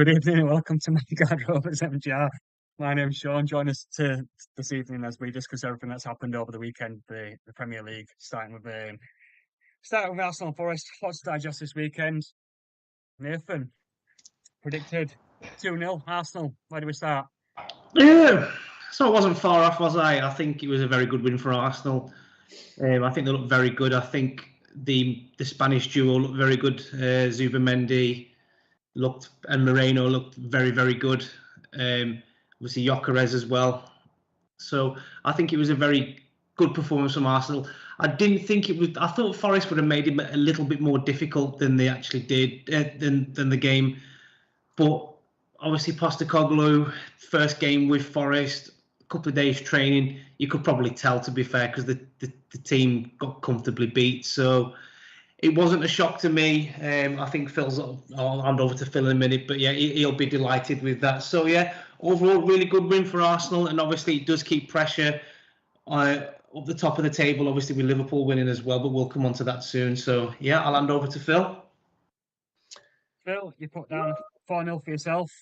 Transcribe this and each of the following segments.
Good evening and welcome to MGR MGR. My name's Sean. Join us this evening as we discuss everything that's happened over the weekend, the Premier League, starting with Arsenal and Forest. Lots to digest this weekend. Nathan predicted 2-0 Arsenal. Where do we start? Yeah, so I wasn't far off, was I? I think it was a very good win for Arsenal. I think they looked very good. I think the Spanish duo looked very good. Zubamendi and Moreno looked very, very good. Obviously Gyökeres as well. So I think it was a very good performance from Arsenal. I didn't think it was. I thought Forest would have made it a little bit more difficult than they actually did than the game. But obviously Postecoglou, first game with Forest, a couple of days training, you could probably tell, to be fair, because the team got comfortably beat. So it wasn't a shock to me. I think I'll hand over to Phil in a minute, but yeah, he'll be delighted with that. So yeah, overall, really good win for Arsenal, and obviously it does keep pressure up the top of the table, obviously with Liverpool winning as well, but we'll come on to that soon. So yeah, I'll hand over to Phil. Phil, you put down 4-0 for yourself.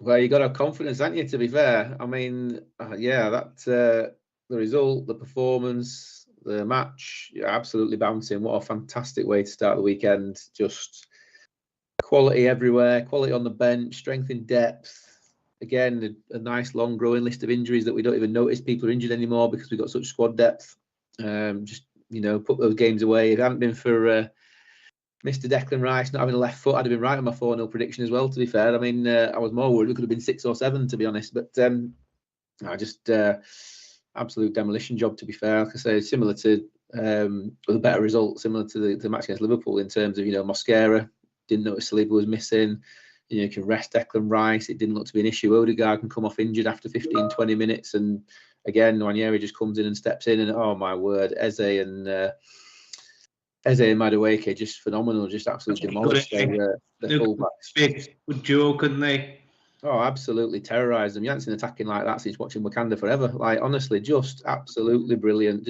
Well, you got to have confidence, haven't you, to be fair? I mean, the result, the performance, the match, absolutely bouncing. What a fantastic way to start the weekend. Just quality everywhere, quality on the bench, strength in depth. Again, a nice long growing list of injuries that we don't even notice people are injured anymore because we've got such squad depth. Put those games away. If it hadn't been for Mr. Declan Rice not having a left foot, I'd have been right on my 4-0 prediction as well, to be fair. I mean, I was more worried it could have been 6 or 7, to be honest. But absolute demolition job, to be fair. Like I say, similar to with a better result, similar to the match against Liverpool in terms of, Mosquera, didn't notice Saliba was missing. You can rest Declan Rice. It didn't look to be an issue. Odegaard can come off injured after 15, 20 minutes. And again, Nwaneri just comes in and steps in. And oh, my word, Eze and Madueke, just phenomenal, just absolutely demolished their fullbacks. Good duo, couldn't they? Oh, absolutely terrorised them. You haven't seen attacking like that since watching Wakanda Forever. Like, honestly, just absolutely brilliant.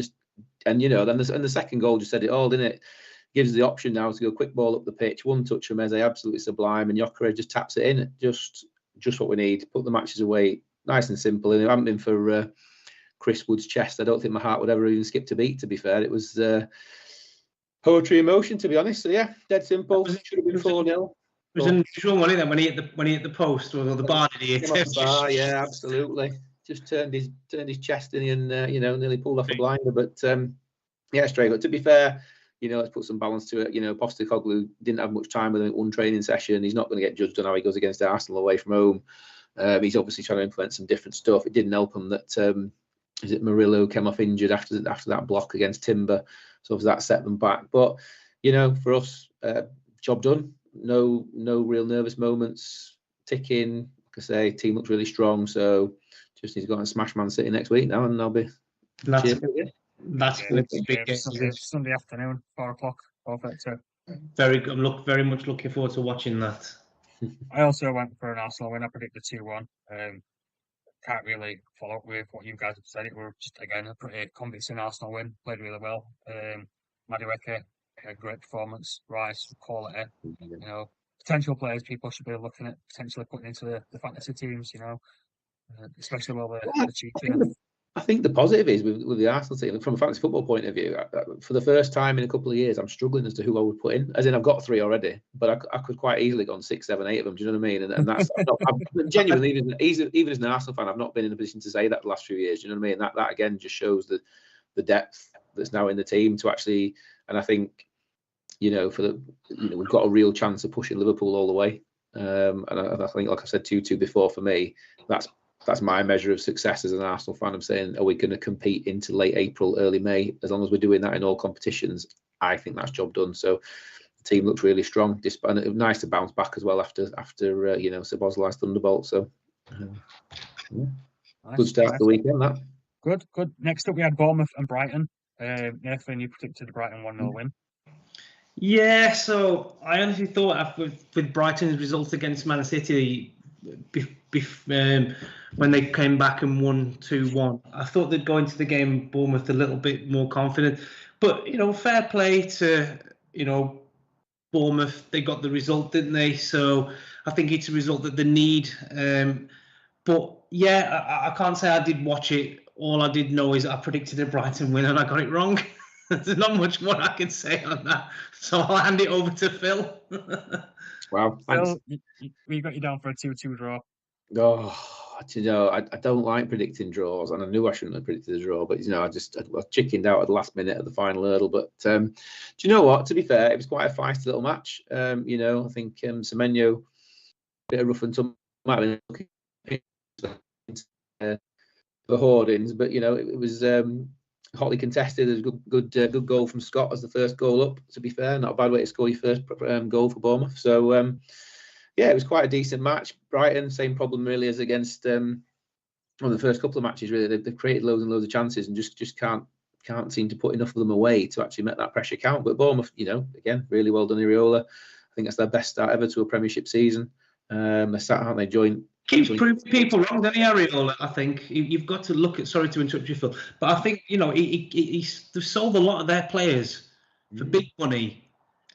Then the second goal just said it all, didn't it? Gives us the option now to go quick ball up the pitch, one touch from Eze, absolutely sublime, and Gyökeres just taps it in. Just what we need. Put the matches away, nice and simple. And if it hadn't been for Chris Wood's chest, I don't think my heart would ever even skip a beat, to be fair. It was poetry in motion, to be honest. So yeah, dead simple. Should have been 4-0. It was unusual, wasn't it, when he hit the post or the bar, did he hit it? Yeah, absolutely. Just turned his chest in and nearly pulled off a blinder. But straight up. To be fair, let's put some balance to it. Postecoglou didn't have much time with him at one training session. He's not going to get judged on how he goes against Arsenal away from home. He's obviously trying to implement some different stuff. It didn't help him that Murillo came off injured after that block against Timber. So obviously that set them back. But for us, job done. No real nervous moments. Ticking. Like I say, team looks really strong. So just need to go and smash Man City next week now, and I'll be. That's big game. Sunday afternoon, 4:00. Perfect. Very good. I'm very much looking forward to watching that. I also went for an Arsenal win. I predicted 2-1. Can't really follow up with what you guys have said. It were just, again, a pretty convincing Arsenal win. Played really well. Madueke, a great performance. Rice, quality. Potential players people should be looking at potentially putting into the fantasy teams. Especially while they're cheating. I think the positive is with the Arsenal team, from a fantasy football point of view, for the first time in a couple of years, I'm struggling as to who I would put in. As in, I've got 3 already, but I could quite easily go on 6, 7, 8 of them. Do you know what I mean? And that's I'm genuinely, even as an Arsenal fan, I've not been in a position to say that the last few years. Do you know what I mean? That again just shows the depth that's now in the team to actually. And I think, we've got a real chance of pushing Liverpool all the way. And I think, like I said 2-2 before, for me, that's my measure of success as an Arsenal fan. I'm saying, are we going to compete into late April, early May? As long as we're doing that in all competitions, I think that's job done. So the team looks really strong. And it was nice to bounce back as well after Szoboszlai's thunderbolt. So good start to the weekend. That good. Next up, we had Bournemouth and Brighton. Nathan, you predicted the Brighton 1-0 win. Yeah, so I honestly thought with Brighton's results against Man City, when they came back and won 2-1, I thought they'd go into the game Bournemouth a little bit more confident. But fair play to Bournemouth, they got the result, didn't they? So I think it's a result that they need. But yeah, I can't say I did watch it. All I did know is I predicted a Brighton win and I got it wrong. There's not much more I can say on that. So I'll hand it over to Phil. Wow, thanks. Phil, we got you down for a 2-2 draw. Oh, do you know, I don't like predicting draws, and I knew I shouldn't have predicted a draw, but you know, I chickened out at the last minute of the final hurdle. But do you know what? To be fair, it was quite a feisty little match. You know, I think Semenyo, bit of rough and tumble, might have been the hoardings, but you know, it was hotly contested. There's a good goal from Scott as the first goal up. To be fair, not a bad way to score your first goal for Bournemouth. So. Yeah, it was quite a decent match. Brighton, same problem really as against the first couple of matches. Really, they've created loads and loads of chances and just can't seem to put enough of them away to actually make that pressure count. But Bournemouth, you know, again, really well done, Iriola. I think that's their best start ever to a Premiership season. They're sat, aren't they? Keeps proving people wrong, doesn't he, Ariola? I think you've got to look at. Sorry to interrupt you, Phil, but I think you know they've sold a lot of their players for big money.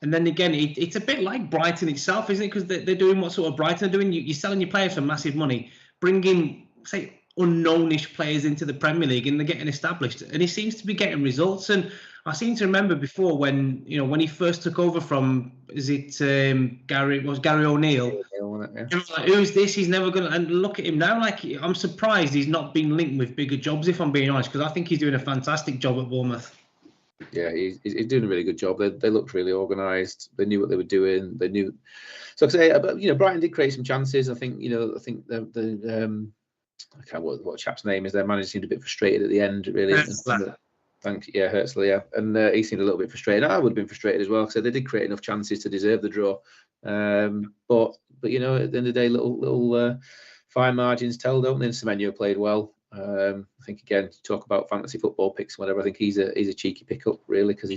And then again, it's a bit like Brighton itself, isn't it? Because they're doing what sort of Brighton are doing. You're selling your players for massive money, bringing, say, unknownish players into the Premier League, and they're getting established. And he seems to be getting results. And I seem to remember before when he first took over from, Gary O'Neill? Yeah. Like, who is this? He's never going to. And look at him now. Like, I'm surprised he's not been linked with bigger jobs, if I'm being honest, because I think he's doing a fantastic job at Bournemouth. Yeah, he's doing a really good job. They looked really organised. They knew what they were doing. They knew. So I say, you know, Brighton did create some chances. I think, you know, I can't remember what chap's name is. Their manager seemed a bit frustrated at the end, really. Hertzler. Hertzler, yeah, and he seemed a little bit frustrated. I would have been frustrated as well because they did create enough chances to deserve the draw. But you know, at the end of the day, little fine margins tell, don't they? And Semenyo played well. I think again, talk about fantasy football picks, whatever. I think he's a cheeky pickup, really, because I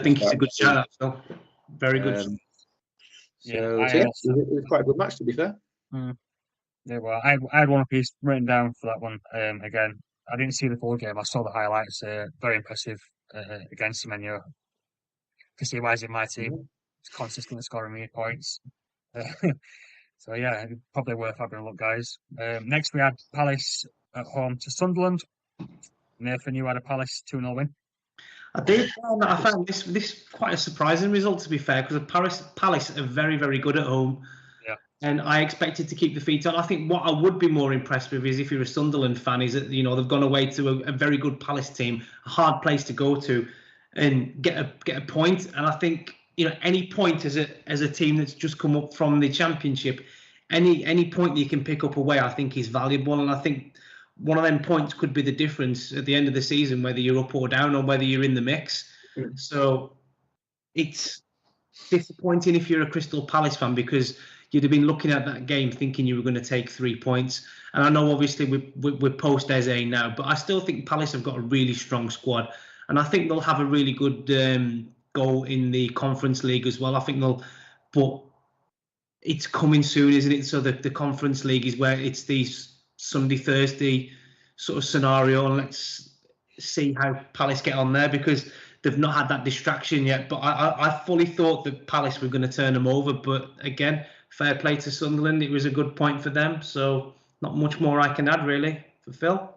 think he's a good shout. So very good. So it was quite a good match, to be fair. Yeah, well, I had one piece written down for that one. Again, I didn't see the full game. I saw the highlights. Very impressive against Semenyo. To see why he's in my team. He's consistently scoring me points. So yeah, probably worth having a look, guys. Next we had Palace at home to Sunderland. Nathan, you had a Palace 2-0 win. I did. I found this quite a surprising result, to be fair, because Palace are very, very good at home. Yeah. And I expected to keep the feet on. I think what I would be more impressed with is if you're a Sunderland fan, is that, you know, they've gone away to a very good Palace team, a hard place to go to, and get a point. And I think, you know, any point as a team that's just come up from the Championship, any point that you can pick up away, I think is valuable. And I think one of them points could be the difference at the end of the season, whether you're up or down or whether you're in the mix. So it's disappointing if you're a Crystal Palace fan, because you'd have been looking at that game thinking you were going to take 3 points. And I know obviously we're post Eze now, but I still think Palace have got a really strong squad. And I think they'll have a really good goal in the Conference League as well. I think but it's coming soon, isn't it? So the Conference League is where it's these Sunday, Thursday sort of scenario, and let's see how Palace get on there, because they've not had that distraction yet. But I fully thought that Palace were going to turn them over, but again, fair play to Sunderland. It was a good point for them, so not much more I can add really for Phil.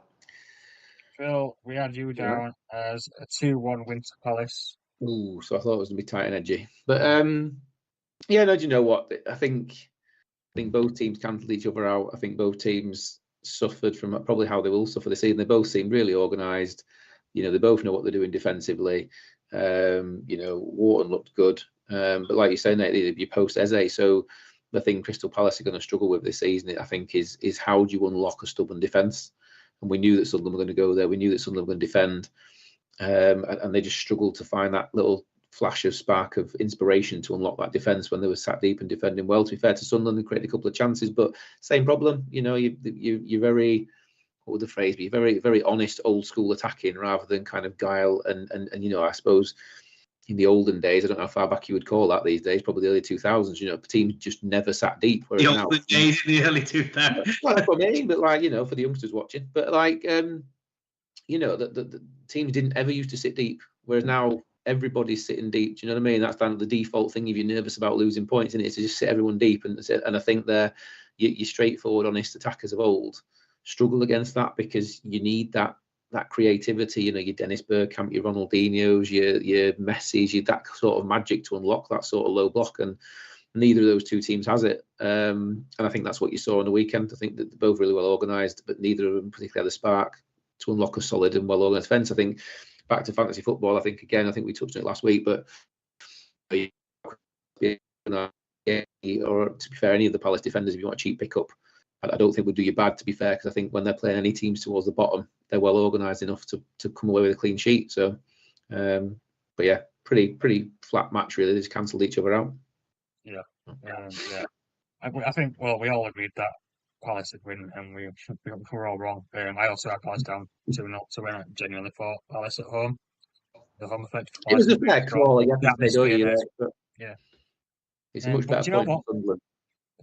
Phil, we had you down as a 2-1 win to Palace. Ooh, so I thought it was going to be tight and edgy, but yeah, no, do you know what? I think both teams cancelled each other out. I think both teams suffered from probably how they will suffer this season. They both seem really organised. You know, they both know what they're doing defensively. You know, Wharton looked good, but like you say, Nate, you post Eze. So the thing Crystal Palace are going to struggle with this season, I think, is how do you unlock a stubborn defence? And we knew that Sunderland were going to go there. We knew that Sunderland were going to defend, and they just struggled to find that little flash of spark of inspiration to unlock that defence when they were sat deep and defending well. To be fair to Sunderland, they created a couple of chances, but same problem. You know, you're very, what would the phrase be? Very, very honest, old school attacking rather than kind of guile and you know, I suppose in the olden days, I don't know how far back you would call that these days, probably the early 2000s, you know, teams just never sat deep. The olden days in the early 2000s. Well, that's what I mean, but like, you know, for the youngsters watching, but like, you know, the teams didn't ever used to sit deep, whereas now everybody's sitting deep. Do you know what I mean? That's kind of the default thing if you're nervous about losing points, isn't it? To just sit everyone deep. And I think your straightforward, honest attackers of old struggle against that, because you need that creativity. You know, your Dennis Bergkamp, your Ronaldinho's, your Messi's, that sort of magic to unlock that sort of low block. And neither of those two teams has it. And I think that's what you saw on the weekend. I think that they're both really well organised, but neither of them particularly had the spark to unlock a solid and well organised defence. I think back to fantasy football, I think we touched on it last week, but or to be fair, any of the Palace defenders, if you want a cheap pickup, I don't think would do you bad, to be fair, because I think when they're playing any teams towards the bottom, they're well organised enough to come away with a clean sheet. So, but yeah, pretty flat match really. They just cancelled each other out. Yeah. I think, well, we all agreed that Palace would win, and we were all wrong. I also had Palace down 2-0 to win. I genuinely thought Palace at home. The home effect. It was a fair call, yeah. Yeah. It's a much better point for Sunderland.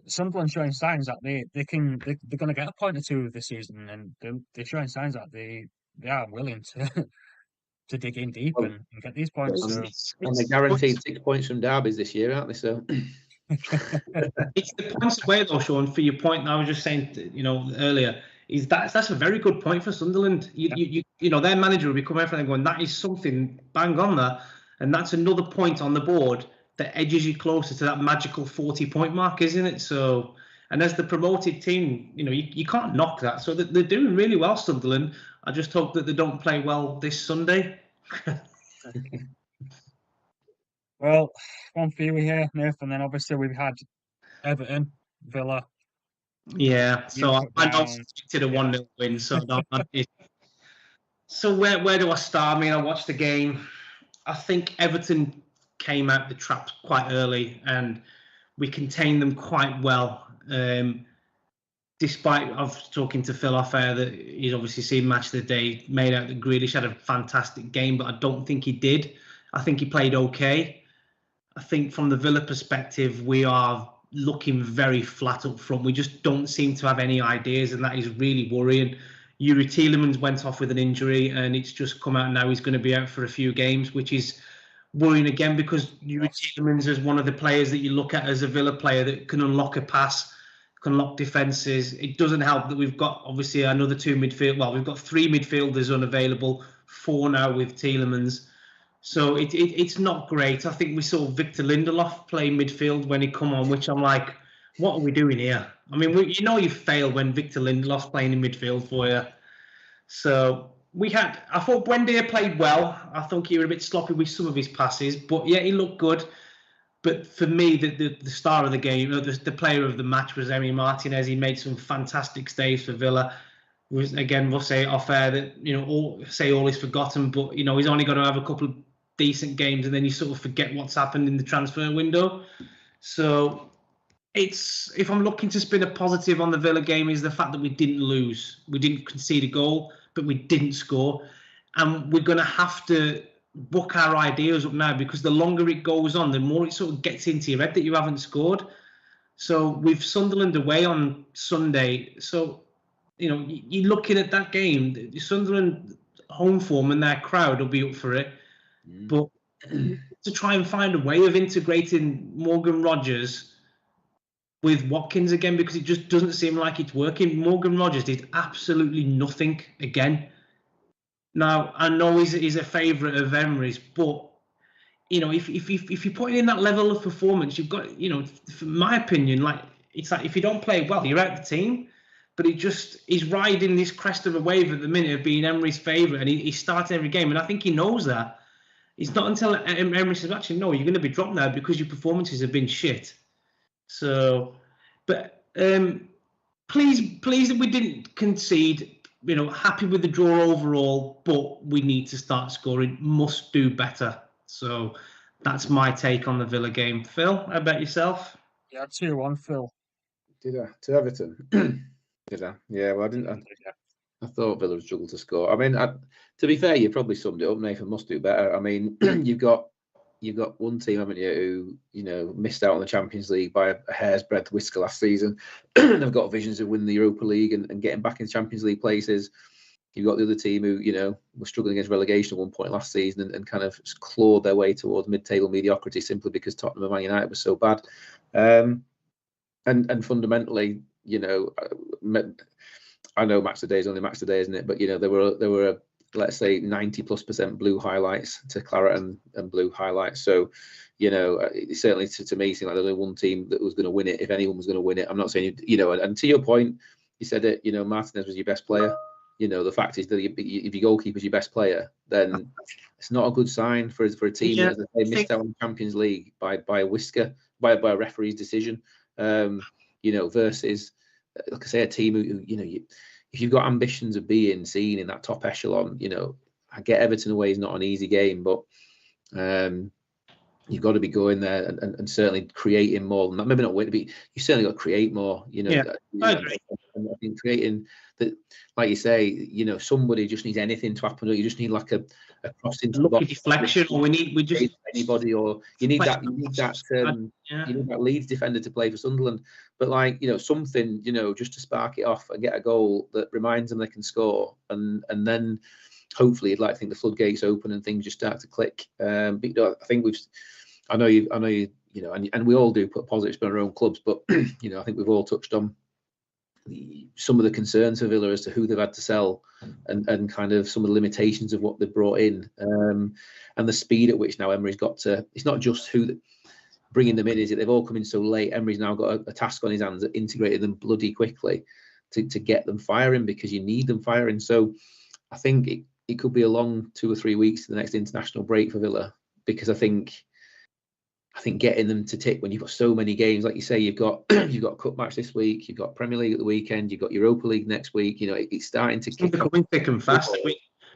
Sunderland showing signs that they're going to get a point or two this season, and they're showing signs that they are willing to dig in deep and get these points. And they're guaranteed 6 points from derbies this year, aren't they? So it's the points away though, Sean. For your point, I was just saying, earlier, is that's a very good point for Sunderland. You know, their manager will be coming from there going, that is something bang on there, and that's another point on the board that edges you closer to that magical 40-point mark, isn't it? So, and as the promoted team, you can't knock that. So they're doing really well, Sunderland. I just hope that they don't play well this Sunday. Well, one for you here, Nathan. Then obviously we've had Everton, Villa. Yeah, so I know to the 1-0 win. So so where do I start? I mean, I watched the game. I think Everton came out the traps quite early, and we contained them quite well. Despite I was talking to Phil off air that he's obviously seen Match of the Day, made out that Grealish had a fantastic game, but I don't think he did. I think he played okay. I think from the Villa perspective, we are looking very flat up front. We just don't seem to have any ideas, and that is really worrying. Yuri Tielemans went off with an injury, and it's just come out now he's going to be out for a few games, which is worrying again, because Yuri Tielemans is one of the players that you look at as a Villa player that can unlock a pass, can unlock defences. It doesn't help that we've got obviously another two midfield. Well, we've got three midfielders unavailable, four now with Tielemans. So it's not great. I think we saw Victor Lindelof play midfield when he come on, which I'm like, what are we doing here? I mean, you fail when Victor Lindelof's playing in midfield for you. So I thought Buendia played well. I thought he was a bit sloppy with some of his passes, but yeah, he looked good. But for me, the star of the game, the player of the match was Emi Martinez. He made some fantastic saves for Villa. We'll say off air that all is forgotten, but he's only got to have a couple of decent games, and then you sort of forget what's happened in the transfer window. So if I'm looking to spin a positive on the Villa game, is the fact that we didn't lose. We didn't concede a goal, but we didn't score. And we're going to have to book our ideas up now, because the longer it goes on, the more it sort of gets into your head that you haven't scored. So with Sunderland away on Sunday, so you're looking at that game, Sunderland home form and their crowd will be up for it. But to try and find a way of integrating Morgan Rogers with Watkins again, because it just doesn't seem like it's working. Morgan Rogers did absolutely nothing again. Now, I know he's a favourite of Emery's, but if you're putting in that level of performance, you've got, from my opinion, it's like if you don't play well, you're out the team. But he's riding this crest of a wave at the minute of being Emery's favourite, and he's starting every game, and I think he knows that. It's not until Emery says, actually, no, you're going to be dropped now because your performances have been shit. So, but pleased that we didn't concede. Happy with the draw overall, but we need to start scoring. Must do better. So that's my take on the Villa game. Phil, how about yourself? Yeah, 2-1, Phil. Did I? To Everton? Did I? Yeah, well, I didn't. I thought Villa struggled to score. I mean, to be fair, you probably summed it up. Nathan must do better. I mean, you've got one team, haven't you, who missed out on the Champions League by a hair's breadth whisker last season. They've got visions of winning the Europa League and getting back in Champions League places. You've got the other team who, were struggling against relegation at one point last season and kind of clawed their way towards mid-table mediocrity simply because Tottenham and Man United was so bad. And fundamentally, I know match today is only match today, isn't it? But there were let's say 90+% blue highlights to claret and blue highlights. So it certainly to me seemed like there was only one team that was going to win it. If anyone was going to win it, I'm not saying and to your point, you said it. Martinez was your best player. The fact is that if your goalkeeper's your best player, then it's not a good sign for a team that they missed out on the Champions League by a whisker, by a referee's decision. Versus, like I say, a team who if you've got ambitions of being seen in that top echelon, I get Everton away is not an easy game, but you've got to be going there and certainly creating more than that. Maybe not win, but you certainly got to create more. I agree. And I think creating that, like you say, somebody just needs anything to happen. Or you just need like a cross into the box, deflection, or we just anybody, or you need that Leeds defender to play for Sunderland. But something, just to spark it off and get a goal that reminds them they can score, and then hopefully you'd like to think the floodgates open and things just start to click. But I think I know you, and we all do put positive spin on our own clubs, but I think we've all touched on some of the concerns for Villa as to who they've had to sell and kind of some of the limitations of what they've brought in, and the speed at which now Emery's got to. It's not just bringing them in, is it? They've all come in so late. Emery's now got a task on his hands that integrated them bloody quickly to get them firing, because you need them firing. So I think it could be a long 2 or 3 weeks to the next international break for Villa, because I think getting them to tick when you've got so many games, like you say, you've got a cup match this week, you've got Premier League at the weekend, you've got Europa League next week. It's starting to kick becoming thick and fast.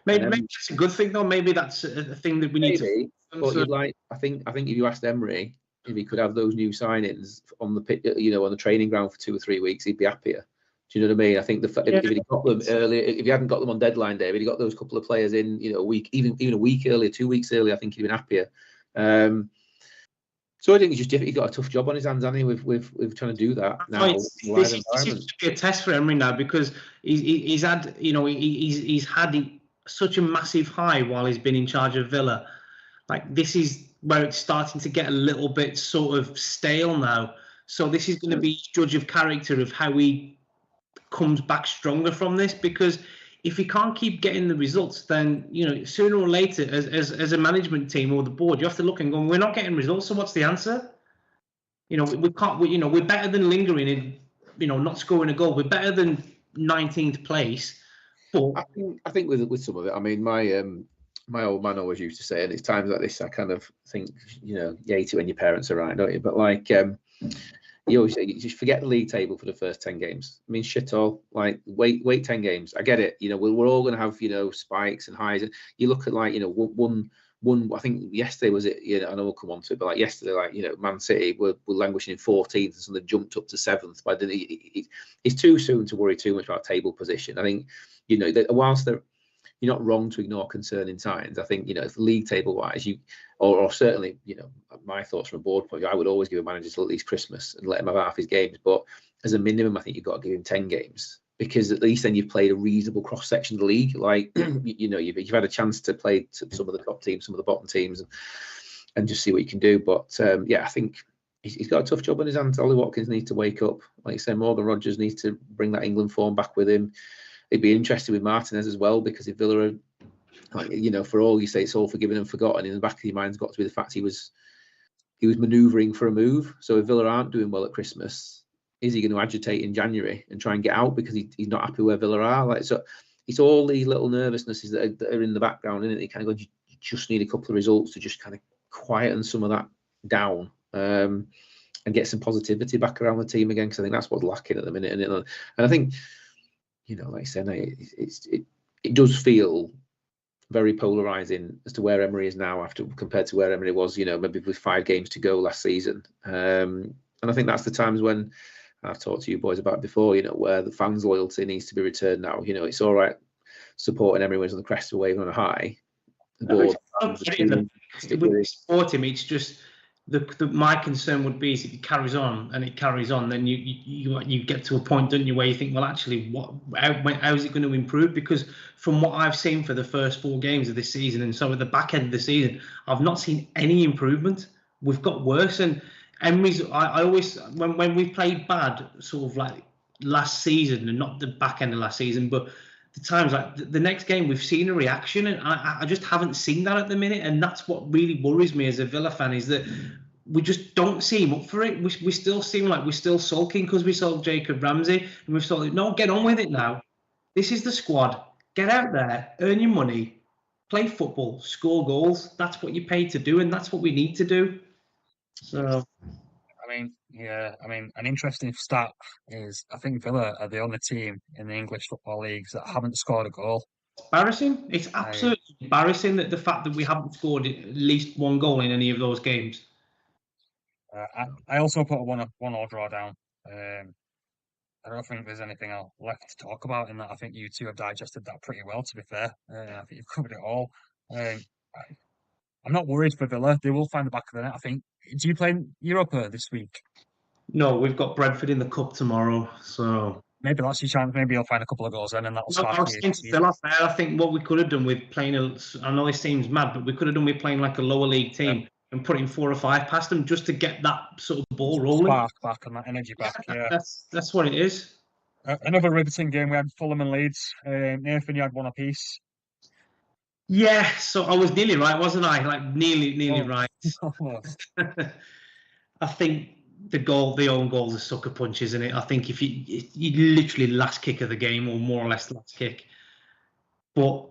Maybe that's a good thing, though. Maybe that's a thing that we need to. But I think if you asked Emery if he could have those new signings on the pitch, on the training ground for 2 or 3 weeks, he'd be happier. Do you know what I mean? I think if he got them earlier, if he hadn't got them on deadline day, if he got those couple of players in, a week, even a week earlier, 2 weeks earlier, I think he'd been happier. So I think he's got a tough job on his hands, hasn't he, with trying to do that now. This seems to be a test for Emery now, because he's had he's had such a massive high while he's been in charge of Villa. Like, this is where it's starting to get a little bit sort of stale now. So this is going to be judge of character of how he comes back stronger from this, because if he can't keep getting the results, then sooner or later, as a management team or the board, you have to look and go, we're not getting results. So what's the answer? We can't. We're better than lingering in, not scoring a goal. We're better than 19th place. But I think with some of it, I mean, my old man always used to say, and it's times like this I kind of think, you hate it when your parents are right, don't you? But you always say, you just forget the league table for the first 10 games. I mean, shit all. Like, wait 10 games. I get it. We're all going to have, spikes and highs. You look at one. I think yesterday was it. I know we'll come on to it, but yesterday, Man City were languishing in 14th, and so they jumped up to 7th. But it's too soon to worry too much about table position. I think, whilst you're not wrong to ignore concerning signs. I think, if league table wise, or certainly, my thoughts from a board point of view, I would always give a manager till at least Christmas and let him have half his games. But as a minimum, I think you've got to give him 10 games, because at least then you've played a reasonable cross section of the league. Like, you've had a chance to play to some of the top teams, some of the bottom teams, and just see what you can do. But I think he's got a tough job on his hands. Ollie Watkins needs to wake up. Like you said, Morgan Rogers needs to bring that England form back with him. It'd be interesting with Martinez as well, because if Villa are, for all you say it's all forgiven and forgotten, in the back of your mind's got to be the fact he was manoeuvring for a move. So if Villa aren't doing well at Christmas, is he going to agitate in January and try and get out because he's not happy where Villa are? So it's all these little nervousnesses that are in the background, isn't it? You kind of go, you just need a couple of results to just kind of quieten some of that down, and get some positivity back around the team again, because I think that's what's lacking at the minute. And I think, like I said, it does feel very polarising as to where Emery is now compared to where Emery was, maybe with 5 games to go last season. And I think that's the times when I've talked to you boys about before, where the fans' loyalty needs to be returned now. It's all right supporting Emery when he's on the crest of a wave on a high. The board, we support him. It's just my concern would be is if it carries on, then you get to a point, don't you, where you think, well, actually, how is it going to improve? Because from what I've seen for the first 4 games of this season, and so at the back end of the season, I've not seen any improvement. We've got worse, and Emery's. I always when we played bad, sort of like last season, and not the back end of last season, but the times like the next game we've seen a reaction, and I just haven't seen that at the minute, and that's what really worries me as a Villa fan, is that we just don't seem up for it. We still seem like we're still sulking because we sold Jacob Ramsey, and we've thought, no, get on with it now. This is the squad. Get out there, earn your money, play football, score goals. That's what you're paid to do, and that's what we need to do. So, I mean, an interesting stat is I think Villa are the only team in the English football leagues that haven't scored a goal. Embarrassing. It's absolutely embarrassing that the fact that we haven't scored at least 1 goal in any of those games. I also put a 1-1 draw down. I don't think there's anything else left to talk about in that. I think you two have digested that pretty well, to be fair. I think you've covered it all. I'm not worried for Villa. They will find the back of the net, I think. Do you play in Europa this week? No, we've got Brentford in the cup tomorrow, so maybe that's your chance. Maybe you'll find a couple of goals then, and that'll start. I think what we could have done with playing I know this seems mad, but we could have done with playing like a lower league team and putting 4 or 5 past them just to get that sort of ball rolling. Spark back and that energy back. Yeah, that's what it is. Another riveting game. We had Fulham and Leeds. Nathan, you had 1 apiece. Yeah, so I was nearly right, wasn't I? Like nearly right. I think the own goal's a sucker punch, isn't it? I think if you literally last kick of the game, or more or less last kick, but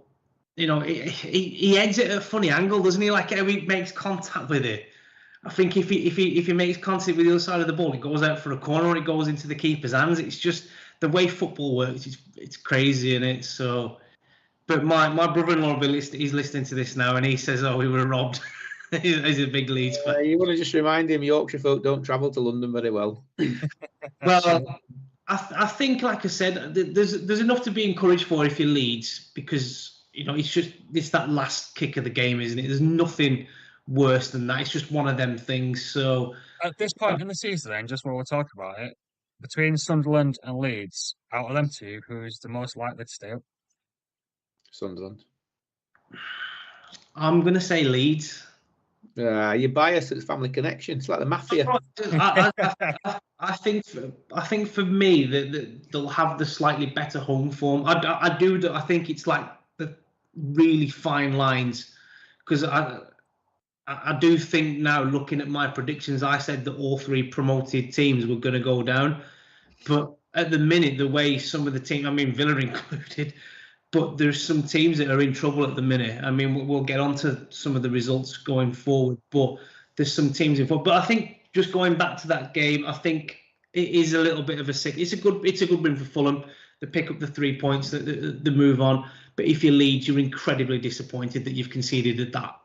you know he heads it at a funny angle, doesn't he? Like how he makes contact with it. I think if he makes contact with the other side of the ball, it goes out for a corner, or it goes into the keeper's hands. It's just the way football works. It's crazy, isn't it? So. But my brother-in-law, he's listening to this now, and he says, "Oh, we were robbed." He's a big Leeds fan. You want to just remind him, Yorkshire folk don't travel to London very well. Well, I think, like I said, there's enough to be encouraged for if you Leeds, because you know it's that last kick of the game, isn't it? There's nothing worse than that. It's just one of them things. So at this point in the season, then, just while we're talking about it, between Sunderland and Leeds, out of them two, who's the most likely to stay up? Sunderland. I'm going to say Leeds. You're biased. It's family connection. It's like the mafia. I think for me that they'll have the slightly better home form. I think it's like the really fine lines, because I do think now, looking at my predictions, I said that all 3 promoted teams were going to go down, but at the minute, the way some of the teams, I mean Villa included. But there's some teams that are in trouble at the minute. I mean, we'll get on to some of the results going forward, but there's some teams involved. But I think just going back to that game, I think it is a little bit of a sick. It's a good win for Fulham. They pick up the 3 points, the move on. But if you lead, you're incredibly disappointed that you've conceded at that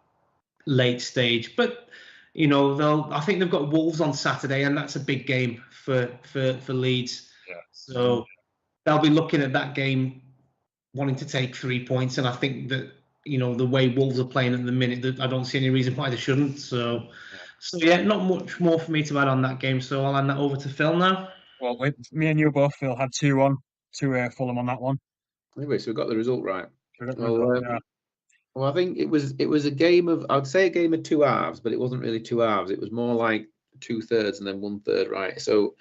late stage. But you know, I think they've got Wolves on Saturday, and that's a big game for Leeds. Yeah. So they'll be looking at that game, wanting to take 3 points, and I think that, you know, the way Wolves are playing at the minute, I don't see any reason why they shouldn't. So yeah, not much more for me to add on that game. So I'll hand that over to Phil now. Well, me and you both, Phil, had 2-1 to Fulham on that one. Anyway, so we got the result right. Yeah. Well, I think it was a game of, I'd say a game of 2 halves, but it wasn't really 2 halves. It was more like 2/3 and then 1/3, right? So,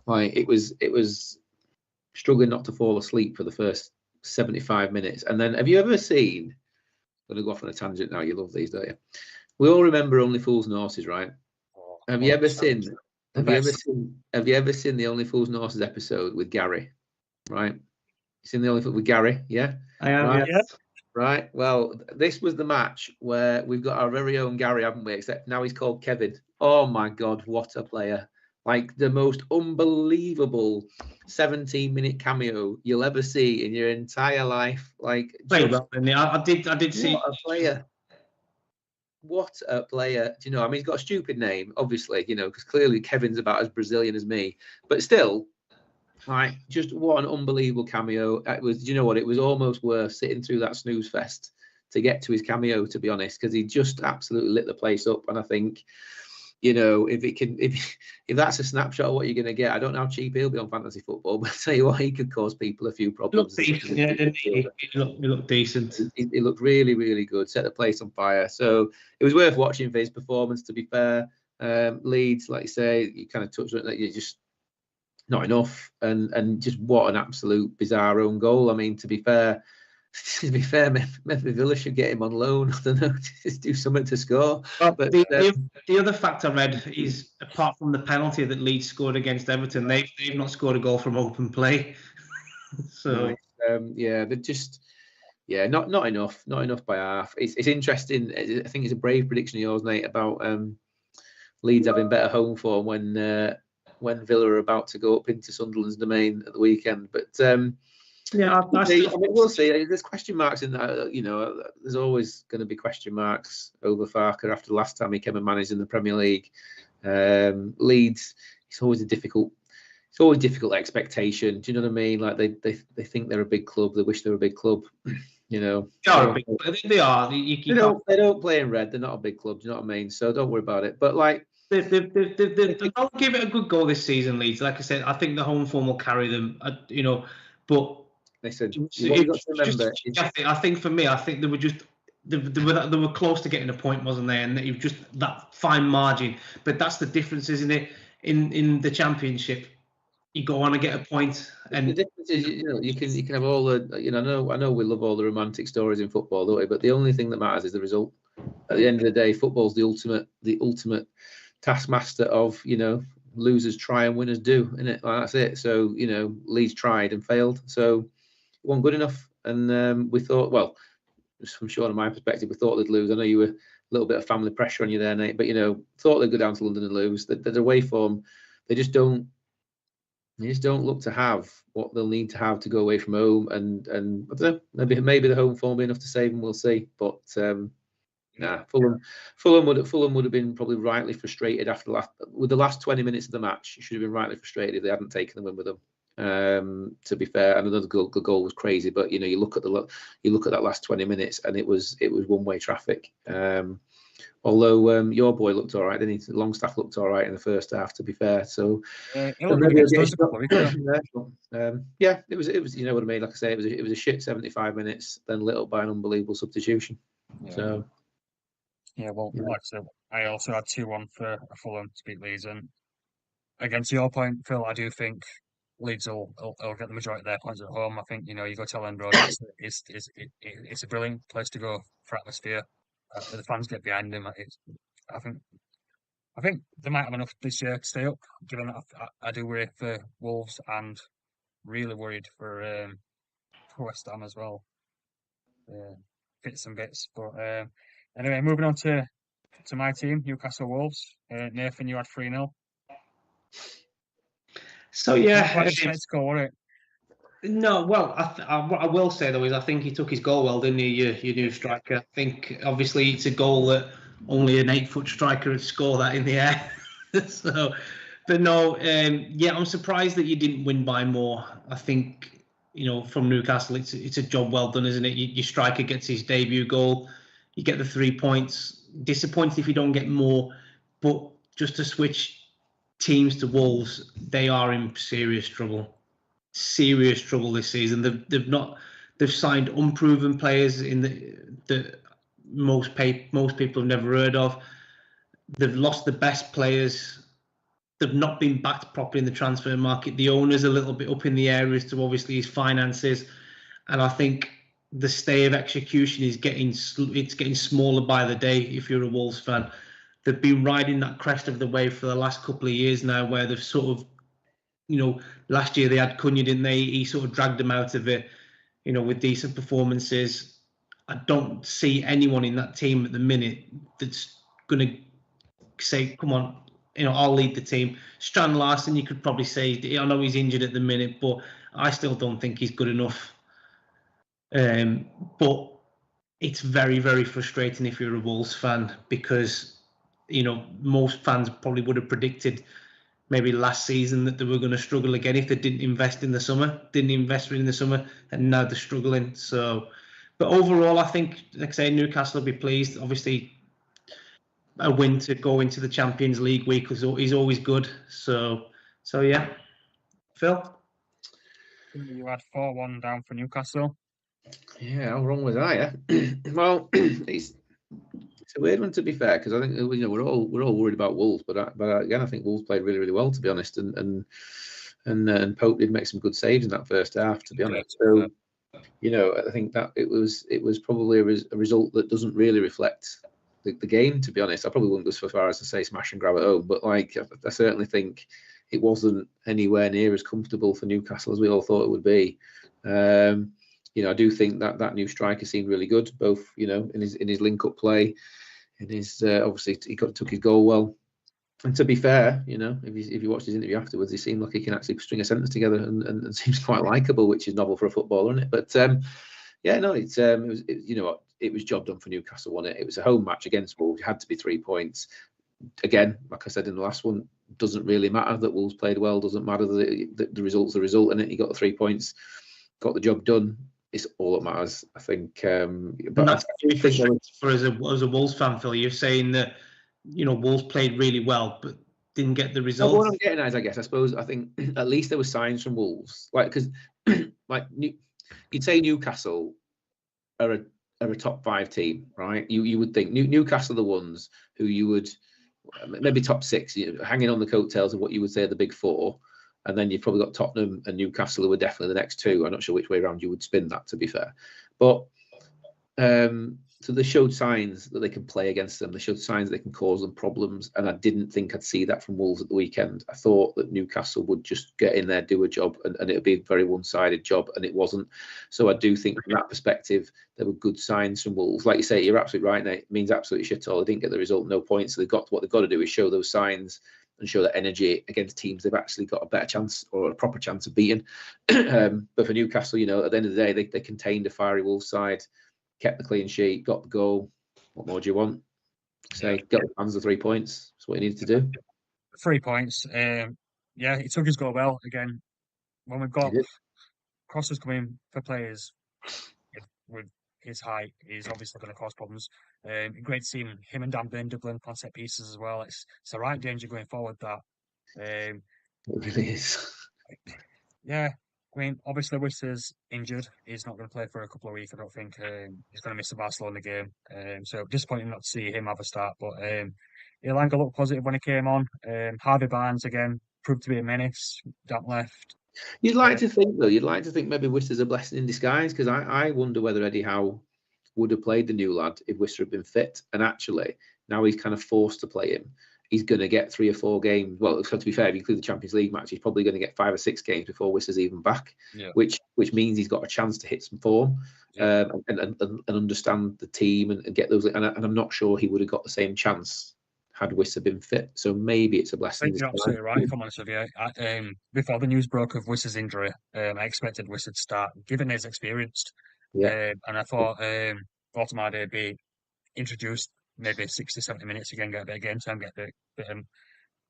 like it was struggling not to fall asleep for the first 75 minutes. And then, have you ever seen? I'm going to go off on a tangent now. You love these, don't you? We all remember Only Fools and Horses, right? Have you ever seen the Only Fools and Horses episode with Gary? Right? You seen the Only Fools with Gary? Yeah. I have. Right? Yes. Right. Well, this was the match where we've got our very own Gary, haven't we? Except now he's called Kevin. Oh my God, what a player! Like the most unbelievable 17-minute cameo you'll ever see in your entire life. Like, I did see. What a player! What a player! Do you know? I mean, he's got a stupid name, obviously. You know, because clearly Kevin's about as Brazilian as me. But still, like, just what an unbelievable cameo! It was. Do you know what? It was almost worth sitting through that snooze fest to get to his cameo, to be honest, because he just absolutely lit the place up. And I think you know, if that's a snapshot of what you're going to get, I don't know how cheap he'll be on fantasy football, but I tell you what, he could cause people a few problems. He looked decent. He looked really, really good. Set the place on fire. So it was worth watching for his performance. To be fair, Leeds, like you say, you kind of touched on it. That you're just not enough, and just what an absolute bizarre own goal. I mean, to be fair, maybe Villa should get him on loan. I don't know, just do something to score. But the other fact I read is, apart from the penalty that Leeds scored against Everton, they've not scored a goal from open play. So they're just not enough by half. It's interesting. I think it's a brave prediction of yours, Nate, about Leeds having better home form when Villa are about to go up into Sunderland's domain at the weekend. But we'll see. There's question marks in that. You know, there's always going to be question marks over Farker after the last time he came and managed in the Premier League. Leeds, it's always difficult expectation. Do you know what I mean? Like they think they're a big club. They wish they were a big club. You know, they are. They don't play in red. They're not a big club. Do you know what I mean? So don't worry about it. But like, I'll give it a good goal this season, Leeds. Like I said, I think the home form will carry them. You know, but listen, I think for me, I think they were close to getting a point, wasn't they? And it was just that fine margin. But that's the difference, isn't it? In the Championship, you go on and get a point. And the difference is, you know, you can have all the, you know, I know we love all the romantic stories in football, don't we? But the only thing that matters is the result. At the end of the day, football's the ultimate taskmaster of, you know, losers try and winners do, isn't it? Like, that's it. So, you know, Leeds tried and failed, so it wasn't good enough. And we thought, well, from Sean and my perspective, we thought they'd lose. I know you were a little bit of family pressure on you there, Nate, but, you know, thought they'd go down to London and lose. Their away form, they just don't look to have what they'll need to have to go away from home. And I don't know, maybe the home form will be enough to save them. We'll see. But Fulham would have been probably rightly frustrated after the last 20 minutes of the match. You should have been rightly frustrated if they hadn't taken the win with them. To be fair, and another goal was crazy, but you know, you look at that last 20 minutes, and it was one-way traffic. Although your boy looked all right, didn't he? Longstaff looked all right in the first half. To be fair, so it was you know what I mean. Like I say, it was a shit 75 minutes, then lit up by an unbelievable substitution. Yeah. So. Yeah, well, like I said, I also had 2-1 for Fulham to beat Leeds, and again, to your point, Phil, I do think Leeds will get the majority of their points at home. I think, you know, you go to Ellen Road, it's a brilliant place to go for atmosphere. The fans get behind them. I think they might have enough this year to stay up. Given that I do worry for Wolves and really worried for West Ham as well. Bits and bits, but anyway, moving on to my team, Newcastle Wolves. Nathan, you had 3-0. So yeah, let's go on it. No, well, what I will say though is I think he took his goal well, didn't he? Your new striker. I think obviously it's a goal that only an 8-foot striker would score that in the air. So, but no, I'm surprised that you didn't win by more. I think, you know, from Newcastle, it's a job well done, isn't it? Your striker gets his debut goal, you get the 3 points. Disappointed if you don't get more, but just to switch teams to Wolves, they are in serious trouble this season. They've signed unproven players in the most people have never heard of. They've lost the best players. They've not been backed properly in the transfer market. The owner's a little bit up in the air as to obviously his finances, and I think the stay of execution is getting smaller by the day. If you're a Wolves fan, they've been riding that crest of the wave for the last couple of years now, where they've sort of, you know, last year they had Cunha, didn't they? He sort of dragged them out of it, you know, with decent performances. I don't see anyone in that team at the minute that's going to say, come on, you know, I'll lead the team. Strand Larsen, you could probably say, I know he's injured at the minute, but I still don't think he's good enough. But it's very, very frustrating if you're a Wolves fan, because, you know, most fans probably would have predicted maybe last season that they were going to struggle again if they didn't invest in the summer, and now they're struggling. So, but overall, I think, like I say, Newcastle will be pleased. Obviously, a win to go into the Champions League week because he's always good. So yeah, Phil. You had 4-1 down for Newcastle. Yeah, how wrong was I? Well, it's a weird one, to be fair, because I think we're all worried about Wolves, but again I think Wolves played really, really well, to be honest, and Pope did make some good saves in that first half, to be honest. So I think that it was probably a result that doesn't really reflect the game, to be honest. I probably wouldn't go so far as to say smash and grab at home, but I certainly think it wasn't anywhere near as comfortable for Newcastle as we all thought it would be. I do think that new striker seemed really good, both in his link-up play, in his obviously he took his goal well. And to be fair, if you watched his interview afterwards, he seemed like he can actually string a sentence together and seems quite likable, which is novel for a footballer, isn't it? But it was job done for Newcastle, wasn't it? It was a home match against Wolves. It had to be 3 points. Again, like I said in the last one, doesn't really matter that Wolves played well. Doesn't matter that the result's the result, and he got the 3 points, got the job done. It's all that matters, I think. But that's for as a Wolves fan, Phil. You're saying that Wolves played really well, but didn't get the result. What I'm getting at is, I think at least there were signs from Wolves, because you'd say Newcastle are a top 5 team, right? You would think Newcastle are the ones who you would maybe top 6, hanging on the coattails of what you would say are the big 4. And then you've probably got Tottenham and Newcastle who are definitely the next 2. I'm not sure which way around you would spin that, to be fair. But so they showed signs that they can play against them. They showed signs they can cause them problems. And I didn't think I'd see that from Wolves at the weekend. I thought that Newcastle would just get in there, do a job, and it would be a very one-sided job, and it wasn't. So I do think from that perspective, there were good signs from Wolves. Like you say, you're absolutely right, Nate. It means absolutely shit all. They didn't get the result, no points. So what they've got to do is show those signs and show that energy against teams they've actually got a better chance or a proper chance of beating. But for Newcastle, at the end of the day, they contained a fiery Wolves side, kept the clean sheet, got the goal. What more do you want? Get the fans the 3 points. That's what you needed to do. 3 points. He took his goal well. Again, when we've got crosses coming for players with his height, he's obviously going to cause problems. Great to see him and Dan Burn doubling on set pieces as well. It's the right danger going forward. That it really is. Yeah, I mean, obviously Wissa's injured. He's not going to play for a couple of weeks. I don't think he's going to miss the Barcelona game. So disappointing not to see him have a start. But Elanga looked positive when he came on. Harvey Barnes again proved to be a menace down left. You'd like to think maybe Wissa's a blessing in disguise, because I wonder whether Eddie Howe would have played the new lad if Wissa had been fit. And actually, now he's kind of forced to play him. He's going to get 3 or 4 games. Well, to be fair, if you include the Champions League match, he's probably going to get 5 or 6 games before Wissa's even back, which means he's got a chance to hit some form and understand the team and get those. And I'm not sure he would have got the same chance had Wissa been fit. So maybe it's a blessing. I think you're absolutely right, if I'm honest with you. Before the news broke of Wissa's injury, I expected Wissa to start, given his experience. And I thought Automade be introduced maybe 60, 70 minutes again, get a bit of game time, get a bit of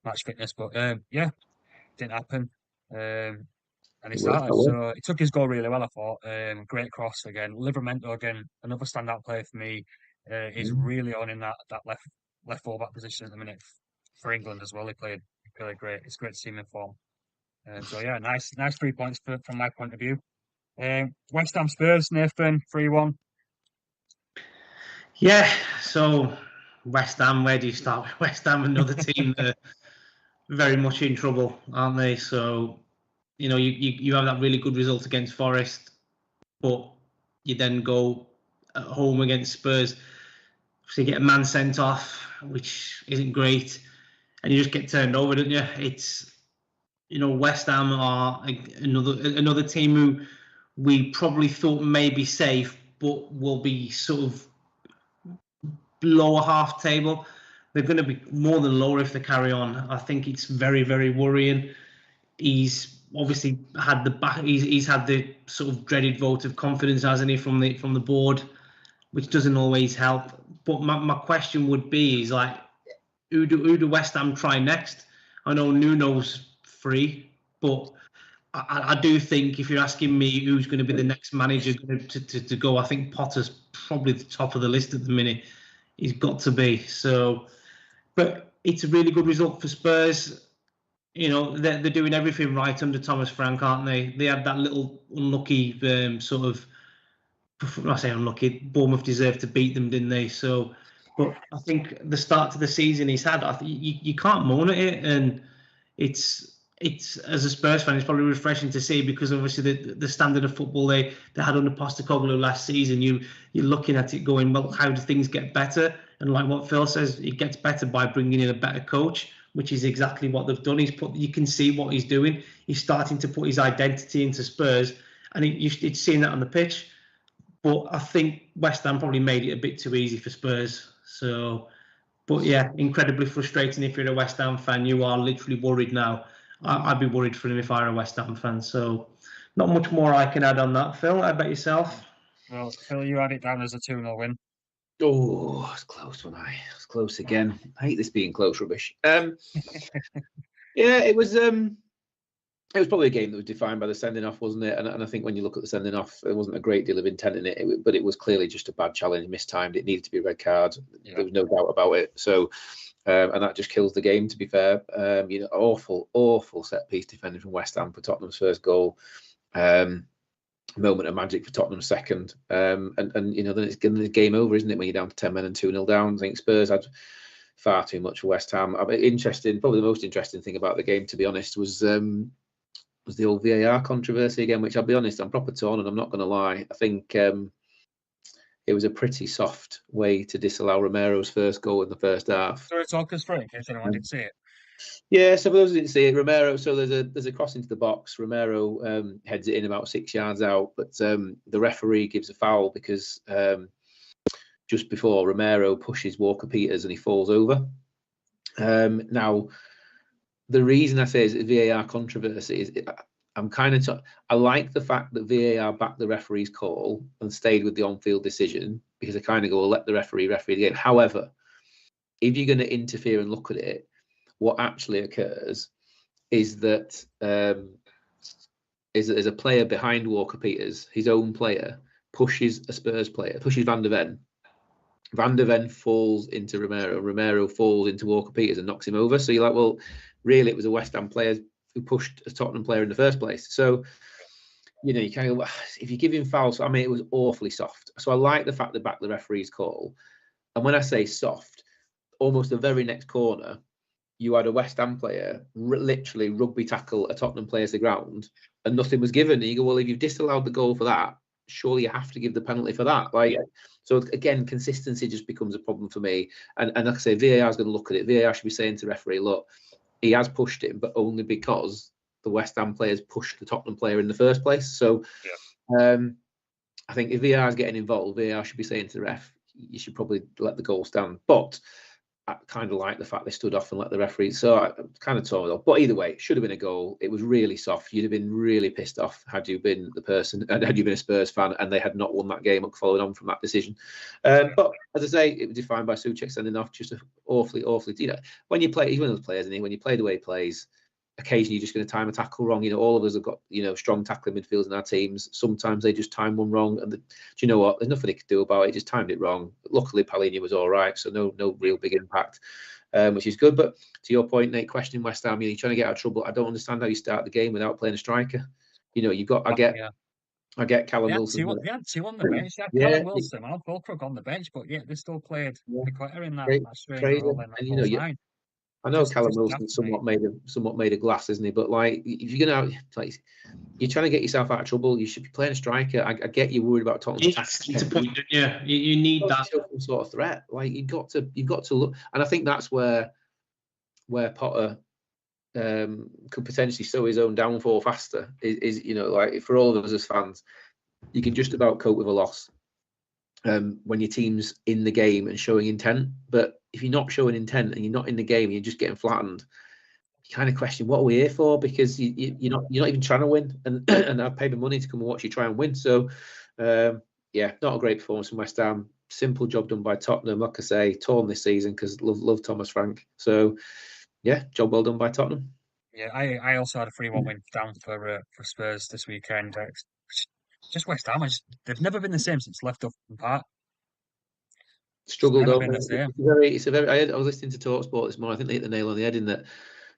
match fitness. But didn't happen. And he started, so he took his goal really well, I thought. Great cross again. Livramento again, another standout player for me. He's really on in that left full-back position at the minute for England as well. He played really great. It's great to see him in form. Nice 3 points from my point of view. West Ham Spurs, Nathan, 3-1. Yeah, so West Ham, where do you start with West Ham? Another team that are very much in trouble, aren't they? So, you have that really good result against Forest, but you then go at home against Spurs. So you get a man sent off, which isn't great, and you just get turned over, don't you? It's, West Ham are another team who we probably thought may be safe, but will be sort of lower half table. They're going to be more than lower if they carry on. I think it's very, very worrying. He's obviously had he's had the sort of dreaded vote of confidence, hasn't he, from the board, which doesn't always help. But my question would be, is like, who do West Ham try next? I know Nuno's free, but I do think if you're asking me who's going to be the next manager to go, I think Potter's probably the top of the list at the minute. He's got to be. So But it's a really good result for Spurs. You know, they're doing everything right under Thomas Frank, aren't they? They had that little unlucky sort of, I say unlucky, Bournemouth deserved to beat them, didn't they? So, but I think the start to the season he's had, I think you can't moan at it, and it's as a Spurs fan, it's probably refreshing to see, because obviously the standard of football they had under Postecoglou last season, you're looking at it going, well, how do things get better? And like what Phil says, it gets better by bringing in a better coach, which is exactly what they've done. You can see what he's doing. He's starting to put his identity into Spurs, and it's seeing that on the pitch. But I think West Ham probably made it a bit too easy for Spurs. So, but yeah, incredibly frustrating if you're a West Ham fan. You are literally worried now. I'd be worried for him if I were a West Ham fan. So, not much more I can add on that, Phil. How about yourself? Well, Phil, you had it down as a 2-0 win. Oh, it's close one. It's close again. I hate this being close rubbish. Yeah, it was probably a game that was defined by the sending off, wasn't it? And I think when you look at the sending off, there wasn't a great deal of intent in it, but it was clearly just a bad challenge, mistimed. It needed to be a red card. Yeah. There was no doubt about it. So, and that just kills the game, to be fair. Awful set piece defending from West Ham for Tottenham's first goal. Moment of magic for Tottenham's second. And then it's game over, isn't it, when you're down to 10 men and 2-0 down? I think Spurs had far too much for West Ham. Probably the most interesting thing about the game, to be honest, was the old VAR controversy again, which I'll be honest, I'm proper torn, and I'm not going to lie. I think it was a pretty soft way to disallow Romero's first goal in the first half. Sorry, talk us through it in case anyone didn't see it. Yeah, so for those who didn't see it, Romero. So there's a cross into the box. Romero heads it in about 6 yards out, but the referee gives a foul because just before Romero pushes Walker Peters and he falls over. Now, the reason I say is VAR controversy is I like the fact that VAR backed the referee's call and stayed with the on-field decision, because I kind of go, well, let the referee the game. However, if you're going to interfere and look at it, what actually occurs is that there's a player behind Walker Peters, his own player, pushes a Spurs player, pushes Van der Ven. Van der Ven falls into Romero. Romero falls into Walker Peters and knocks him over. So you're like, well, really, it was a West Ham player who pushed a Tottenham player in the first place. So, you kind of, if you give him fouls, I mean, it was awfully soft. So I like the fact they backed the referee's call. And when I say soft, almost the very next corner, you had a West Ham player literally rugby tackle a Tottenham player to the ground, and nothing was given. And you go, well, if you've disallowed the goal for that, surely you have to give the penalty for that. So again, consistency just becomes a problem for me. And like I say, VAR is going to look at it. VAR should be saying to the referee, look, he has pushed him, but only because the West Ham players pushed the Tottenham player in the first place. So I think if VAR is getting involved, VAR should be saying to the ref, you should probably let the goal stand. But I kind of like the fact they stood off and let the referee. So I kind of told off. But either way, it should have been a goal. It was really soft. You'd have been really pissed off had you been the person, and had you been a Spurs fan and they had not won that game following on from that decision. But as I say, it was defined by Souček sending off, just awfully. When you play, he's one of those players, and when you play the way he plays, occasionally you're just going to time a tackle wrong. All of us have got strong tackling midfielders in our teams. Sometimes they just time one wrong, and do you know what? There's nothing they could do about it. Just timed it wrong. Luckily, Palhinha was all right, so no real big impact, which is good. But to your point, Nate, questioning West Ham, you're trying to get out of trouble. I don't understand how you start the game without playing a striker. You've got. I get Callum Wilson. They had two on the bench. They had Callum Wilson and Fulcrook on the bench, but yet they still played the quitter in that strange role. And I know Callum Wilson somewhat made a glass, isn't he? But if you're gonna you're trying to get yourself out of trouble, you should be playing a striker. I get you worried about Tottenham's tactics. It's a point, yeah. You need that some sort of threat. You've got to look, and I think that's where Potter could potentially sow his own downfall faster. Is for all of us as fans, you can just about cope with a loss when your team's in the game and showing intent, but if you're not showing intent and you're not in the game, you're just getting flattened. You kind of question, what are we here for? Because you're not even trying to win, and I've paid the money to come and watch you try and win. So, not a great performance from West Ham. Simple job done by Tottenham. Like I say, torn this season because love Thomas Frank. So, job well done by Tottenham. Yeah, I also had a 3-1 win down for Spurs this weekend. Just West Ham, they've never been the same since left Upton Park. Struggled Never over. been the same. I was listening to TalkSport this morning. I think they hit the nail on the head in that.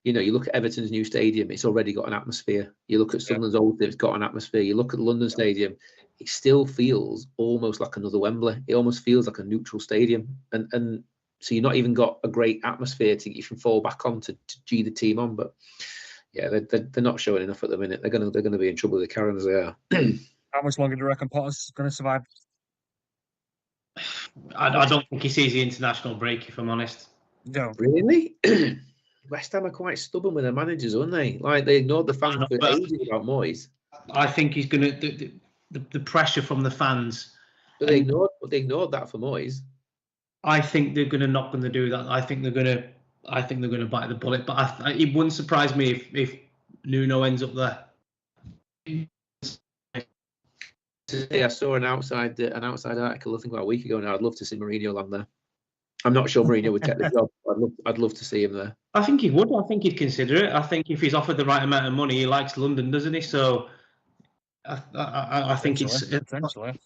You know, you look at Everton's new stadium; it's already got an atmosphere. You look at Sunderland's old; it's got an atmosphere. You look at the London Stadium; it still feels almost like another Wembley. It almost feels like a neutral stadium, and so you're not even got a great atmosphere to you can fall back on to G the team on. But yeah, they're not showing enough at the minute. They're gonna be in trouble with the Karen as they are. How much longer do you reckon Potter's going to survive? I don't think he sees the international break, if I'm honest. No. Really? West Ham are quite stubborn with their managers, aren't they? Like they ignored the fans for ages about Moyes. I think he's going to the pressure from the fans. But they ignored that for Moyes. I think they're not going to do that. I think they're going to bite the bullet. But it wouldn't surprise me if Nuno ends up there. I saw an outside article I think about a week ago now. I'd love to see Mourinho land there. I'm not sure Mourinho would take the job. I'd love to see him there. I think he would. I think he'd consider it. I think if he's offered the right amount of money, he likes London, doesn't he? So I think it's potentially.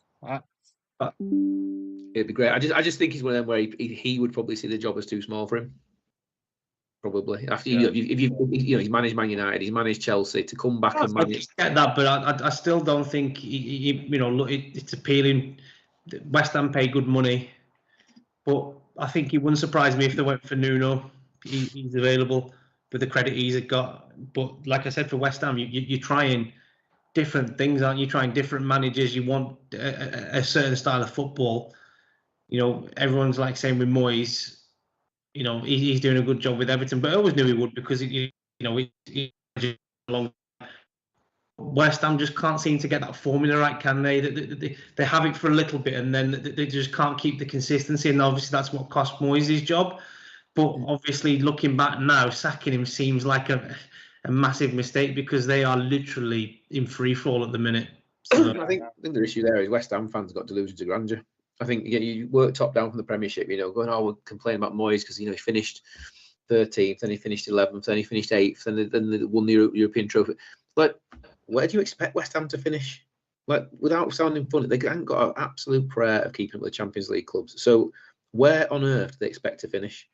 It'd be great. I just think he's one of them where he would probably see the job as too small for him. Probably after if he's managed Man United, he's managed Chelsea, to come back and manage. I get that, but I still don't think it's appealing. West Ham pay good money, but I think it wouldn't surprise me if they went for Nuno. He's available with the credit he's got. But like I said, for West Ham, you're trying different things, aren't you? Trying different managers. You want a certain style of football. You know, everyone's like saying with Moyes, you know, he's doing a good job with Everton, but I always knew he would because he long. West Ham just can't seem to get that formula right, can they? They have it for a little bit, and then they just can't keep the consistency, and obviously that's what cost Moyes his job. But obviously, looking back now, sacking him seems like a massive mistake because they are literally in free fall at the minute. So, I think the issue there is West Ham fans got delusions of grandeur. I think you work top down from the Premiership, going, we're complaining about Moyes because, he finished 13th, then he finished 11th, then he finished 8th, then they won the European trophy. Like, where do you expect West Ham to finish? Like, without sounding funny, they haven't got an absolute prayer of keeping up with the Champions League clubs. So where on earth do they expect to finish?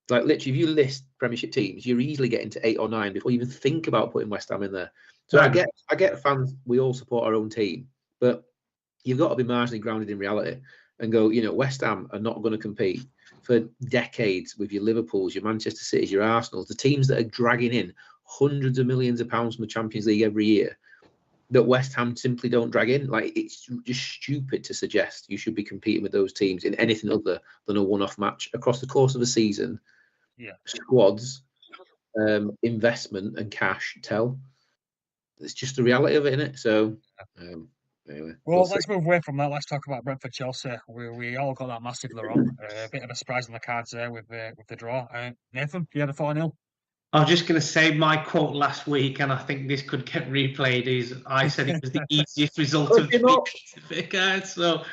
Like, literally, if you list Premiership teams, you're easily getting to 8 or 9 before you even think about putting West Ham in there. So I get fans, we all support our own team, but you've got to be marginally grounded in reality and go, West Ham are not going to compete for decades with your Liverpools, your Manchester Cities, your Arsenals, the teams that are dragging in hundreds of millions of pounds from the Champions League every year, that West Ham simply don't drag in. Like, it's just stupid to suggest you should be competing with those teams in anything other than a one-off match across the course of a season. Yeah, squads, investment and cash tell. It's just the reality of it, isn't it? So, anyway. Well, let's move away from that. Let's talk about Brentford Chelsea. We all got that massively wrong. A bit of a surprise on the cards there with the draw. Nathan, you had a 4-0. I was just going to say my quote last week, and I think this could get replayed. Is I said it was the easiest result of the week. So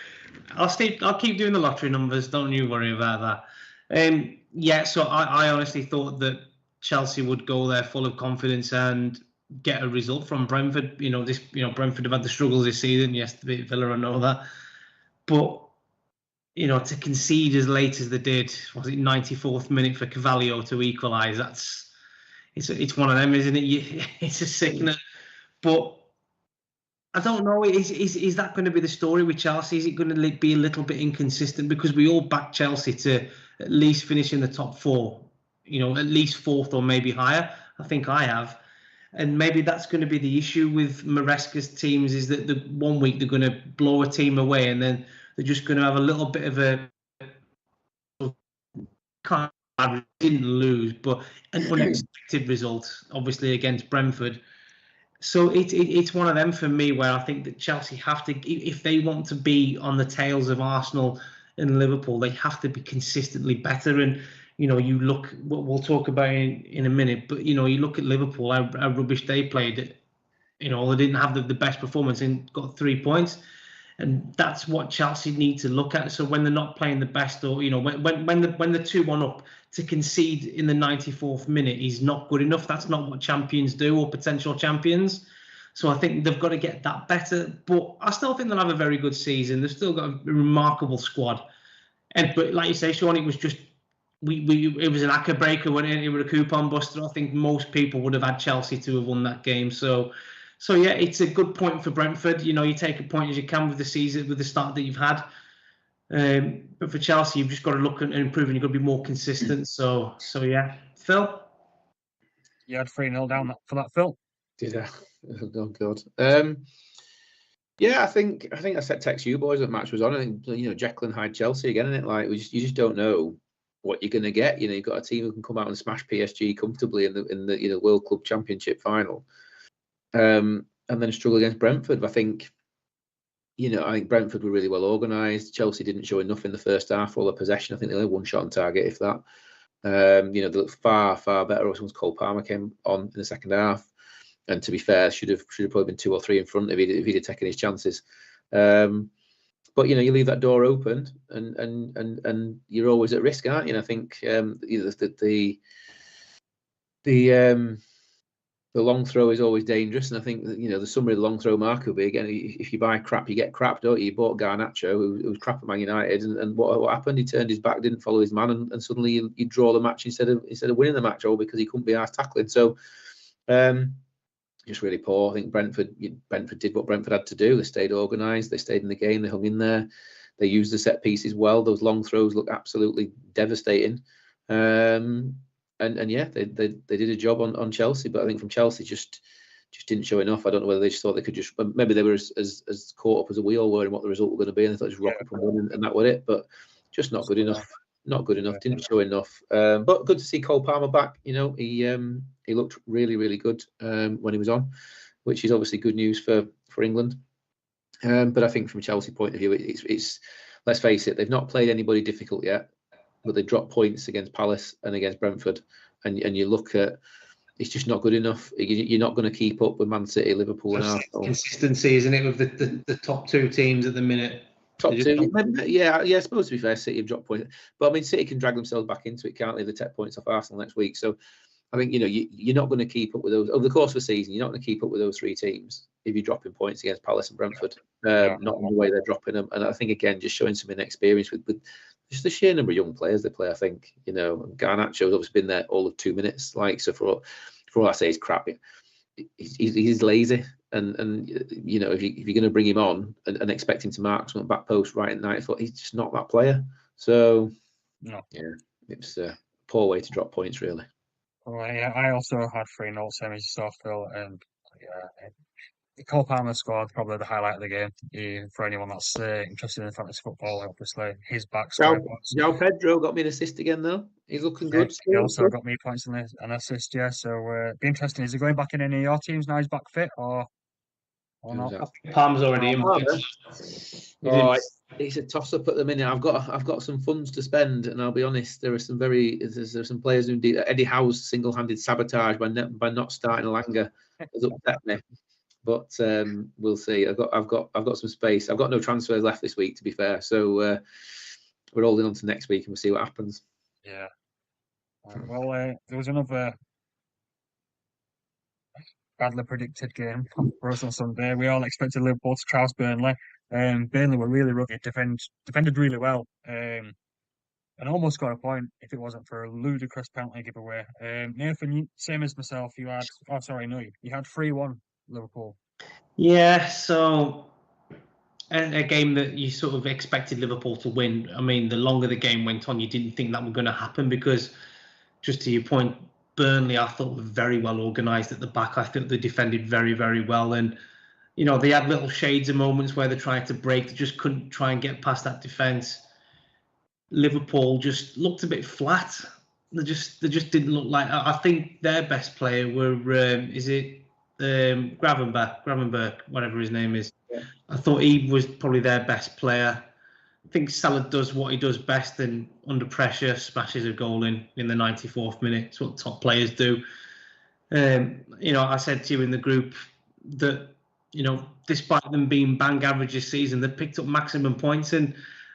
I'll keep doing the lottery numbers. Don't you worry about that. So I honestly thought that Chelsea would go there full of confidence and get a result from Brentford. Brentford have had the struggles this season. Yes, Villa, I know that, but to concede as late as they did, was it 94th minute for Carvalho to equalise? It's one of them, isn't it? It's a sickness, but I don't know. Is that going to be the story with Chelsea? Is it going to be a little bit inconsistent because we all back Chelsea to at least finish in the top 4, at least 4th or maybe higher? I think I have. And maybe that's going to be the issue with Maresca's teams, is that the one week they're going to blow a team away and then they're just going to have a little bit of a didn't lose, but an unexpected result, obviously, against Brentford. So it's one of them for me where I think that Chelsea have to, if they want to be on the tails of Arsenal and Liverpool, they have to be consistently better. And you look, what we'll talk about in a minute, but you look at Liverpool, how rubbish they played. They didn't have the best performance and got 3 points, and that's what Chelsea need to look at. So when they're not playing the best, or when they're 2-1 up, to concede in the 94th minute is not good enough. That's not what champions do, or potential champions. So I think they've got to get that better. But I still think they'll have a very good season. They've still got a remarkable squad. But like you say, Sean, it was just it was an acca breaker, wasn't it? It was a coupon buster. I think most people would have had Chelsea to have won that game. So yeah, it's a good point for Brentford. You take a point as you can with the season, with the start that you've had. But for Chelsea, you've just got to look at improving. You've got to be more consistent. So yeah, Phil. You had 3-0 down for that, Phil. Did I? Oh God. Yeah, I think I said text you boys when the match was on. I think Jekyll and Hyde Chelsea again, isn't it? Like you just don't know what you're going to get. You've got a team who can come out and smash PSG comfortably in the World Club Championship final, and then struggle against Brentford. I think Brentford were really well organised. Chelsea didn't show enough in the first half for all the possession. I think they only one shot on target, if that. They looked far better once Cole Palmer came on in the second half. And to be fair, should have probably been 2 or 3 in front if he'd have taken his chances. But you leave that door open, and you're always at risk, aren't you? And I think the long throw is always dangerous, and I think the summary of the long throw mark will be, again, if you buy crap, you get crap, don't you? You bought Garnacho, who was crap at Man United, and what happened? He turned his back, didn't follow his man, and suddenly you draw the match instead of winning the match, all because he couldn't be arsed tackling. So. Just really poor. I think Brentford did what Brentford had to do. They stayed organised. They stayed in the game. They hung in there. They used the set pieces well. Those long throws look absolutely devastating. And yeah, they did a job on Chelsea. But I think from Chelsea just didn't show enough. I don't know whether they just thought they could maybe they were as caught up as we all were in what the result were going to be, and they thought just rock up and win, and that was it. But just not good enough. Not good enough. Didn't show enough. But good to see Cole Palmer back. He looked really, really good when he was on, which is obviously good news for England. But I think from a Chelsea point of view, it's let's face it, they've not played anybody difficult yet, but they dropped points against Palace and against Brentford. And you look at, it's just not good enough. You're not going to keep up with Man City, Liverpool, and Arsenal. Consistency, isn't it, with the top 2 teams at the minute? Top 2, yeah. I suppose to be fair, City have dropped points, but I mean, City can drag themselves back into it, can't they? They take points off Arsenal next week, so I think you're not going to keep up with those over the course of the season. You're not going to keep up with those 3 teams if you're dropping points against Palace and Brentford. Not in the way they're dropping them, and I think again, just showing some inexperience with just the sheer number of young players they play. I think Garnacho's obviously been there all of 2 minutes. Like, so for all I say is crap. He's lazy. And if you're going to bring him on and expect him to mark some back post right at 90 he's just not that player. So, yeah, it's a poor way to drop points, really. Well, yeah, I also had 3-0, same as yourself, Phil, and Cole Palmer scored probably the highlight of the game. For anyone that's interested in fantasy football, obviously his back score. João Pedro got me an assist again, though. He's looking good. He also got me points and an assist, yeah. So be interesting. Is he going back in any of your teams now? He's back fit, or not? Palmer's already in. It's a toss-up at the minute. I've got some funds to spend, and I'll be honest, there are some players who did Eddie Howe's single-handed sabotage by not starting Elanga has upset me. But we'll see. I've got some space. I've got no transfers left this week, to be fair. So we're holding on to next week, and we'll see what happens. Yeah. Well, there was another badly predicted game for us on Sunday. We all expected Liverpool to trounce Burnley. Burnley were really rugged, defended really well, and almost got a point if it wasn't for a ludicrous penalty giveaway. Nathan, same as myself, you had 3-1 Liverpool. Yeah, so a game that you sort of expected Liverpool to win. I mean, the longer the game went on, you didn't think that was going to happen because, just to your point, Burnley, I thought, were very well organised at the back. I think they defended very, very well. And, they had little shades of moments where they tried to break. They just couldn't try and get past that defence. Liverpool just looked a bit flat. They just didn't look like... I think their best player were... Gravenberch, whatever his name is. Yeah. I thought he was probably their best player. I think Salah does what he does best, and under pressure smashes a goal in the 94th minute. It's what top players do. I said to you in the group that, despite them being bang average this season, they picked up maximum points. And,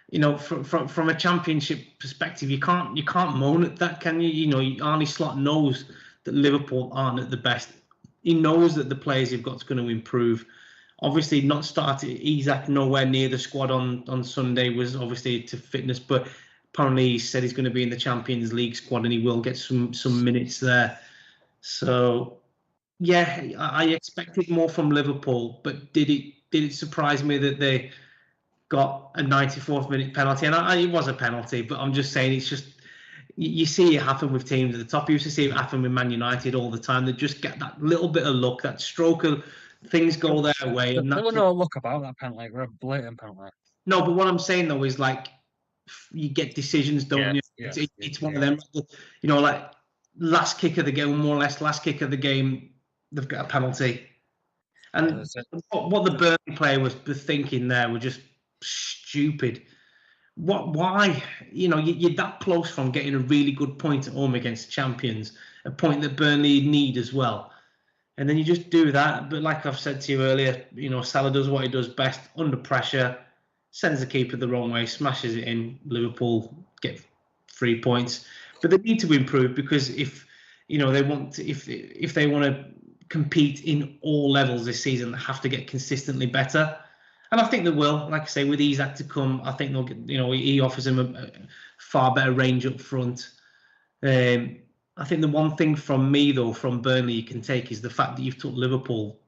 from a championship perspective, you can't moan at that, can you? Arne Slot knows that Liverpool aren't at the best. He knows that the players he's got is going to improve. Obviously, not started Isak nowhere near the squad on Sunday was obviously to fitness, but Apparently, he said he's going to be in the Champions League squad and he will get some minutes there. So, yeah, I expected more from Liverpool, but did it surprise me that they got a 94th minute penalty? And it was a penalty, but I'm just saying it's just you see it happen with teams at the top. You used to see it happen with Man United all the time. They just get that little bit of luck, that stroke of things go their way. And there was no luck about that penalty. It was a blatant penalty. No, but what I'm saying though is like you get decisions, don't you? Yeah, it's one of them. Like last kick of the game, more or less last kick of the game, they've got a penalty. And what the Burnley player was thinking there were just stupid. Why? You're that close from getting a really good point at home against champions, a point that Burnley need as well. And then you just do that. But like I've said to you earlier, Salah does what he does best, under pressure, sends the keeper the wrong way, smashes it in. Liverpool get 3 points. But they need to improve because if they want to compete in all levels this season, they have to get consistently better. And I think they will. Like I say, with Isak to come, I think they'll get, he offers him a far better range up front. I think the one thing from me, though, from Burnley you can take is the fact that you've took Liverpool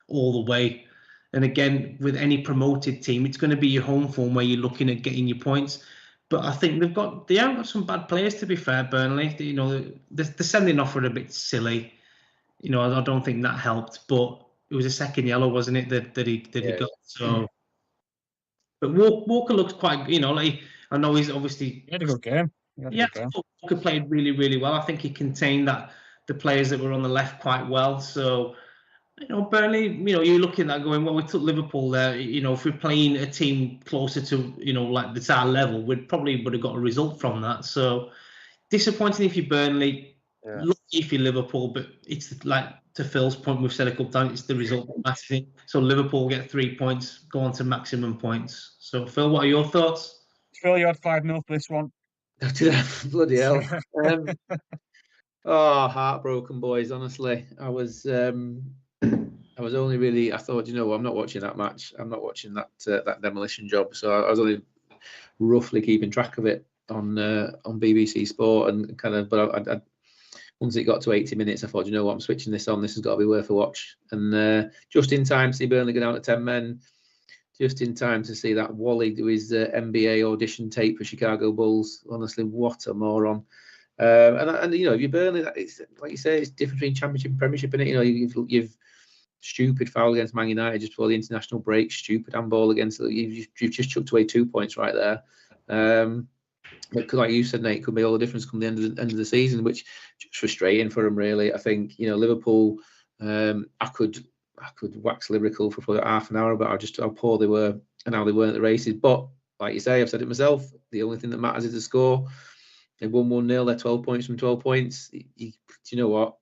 all the way. And again, with any promoted team, it's going to be your home form where you're looking at getting your points. But I think they haven't got some bad players, to be fair, Burnley. The sending off were a bit silly. I don't think that helped, but it was a second yellow, wasn't it, that he got? So, but Walker looks quite, I know he's obviously he had a good game. Walker played really, really well. I think he contained the players that were on the left quite well. So, Burnley, you're looking at going, well, we took Liverpool there. If we're playing a team closer to, like that's our level, would have got a result from that. So, disappointing if you're Burnley, lucky if you're Liverpool, but it's like to Phil's point, we've said a couple of times, it's the result that matters. So Liverpool get 3 points, go on to maximum points. So Phil, what are your thoughts? Phil, you had 5-0 for this one. Bloody hell. Heartbroken, boys, honestly. I was only really, I thought, I'm not watching that match. I'm not watching that demolition job. So I was only roughly keeping track of it on BBC Sport and kind of, but I once it got to 80 minutes, I thought, I'm switching this on. This has got to be worth a watch. And just in time to see Burnley go down to 10 men, just in time to see that Wally do his NBA audition tape for Chicago Bulls. Honestly, what a moron. And if you're Burnley, it's like you say, it's different between Championship and Premiership, innit? You've stupid foul against Man United just before the international break, stupid handball against, you've just chucked away 2 points right there. But like you said, Nate, could be all the difference come the end of the season, which just frustrating for them, really. I think Liverpool. I could wax lyrical for probably half an hour about how poor they were and how they weren't at the races. But like you say, I've said it myself. The only thing that matters is the score. They won 1-0. They're 12 points from 12 points. Do you know what?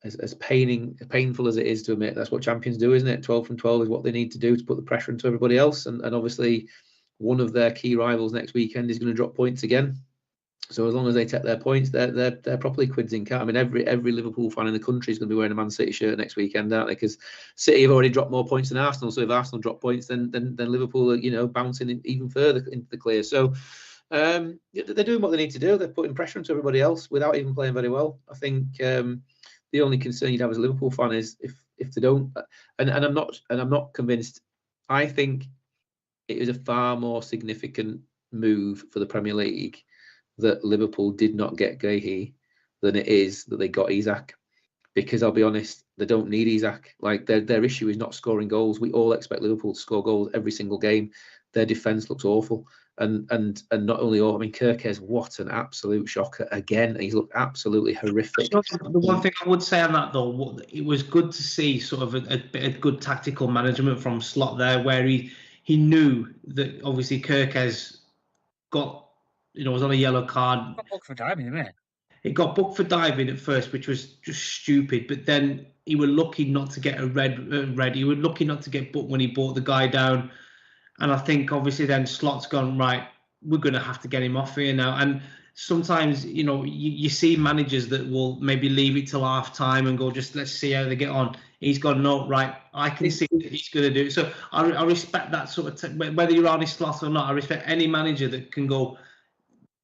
As painful as it is to admit, that's what champions do, isn't it? 12 from 12 is what they need to do to put the pressure into everybody else. And obviously, one of their key rivals next weekend is going to drop points again. So as long as they take their points, they're properly quids in cat. I mean, every Liverpool fan in the country is going to be wearing a Man City shirt next weekend, aren't they? Because City have already dropped more points than Arsenal. So if Arsenal drop points, then Liverpool are bouncing even further into the clear. So they're doing what they need to do. They're putting pressure into everybody else without even playing very well. I think the only concern you'd have as a Liverpool fan is if they don't. And I'm not convinced. I think it is a far more significant move for the Premier League that Liverpool did not get Guehi than it is that they got Isak. Because I'll be honest, they don't need Isak. Like their issue is not scoring goals. We all expect Liverpool to score goals every single game. Their defence looks awful. And not only awful, I mean, Kirkes, what an absolute shocker again. He's looked absolutely horrific. The one thing I would say on that, though, it was good to see sort of a bit of good tactical management from Slot there, where he knew that obviously Kirkes was on a yellow card. Got booked for diving, didn't it? It got booked for diving at first, which was just stupid. But then he was lucky not to get a red. He was lucky not to get booked when he brought the guy down. And I think obviously then Slot's gone, right, we're going to have to get him off here now. And sometimes, you see managers that will maybe leave it till half time and go, let's see how they get on. He's gone, no, right, I can see that he's going to do it. So I respect that sort of, whether you're Arne Slot or not, I respect any manager that can go,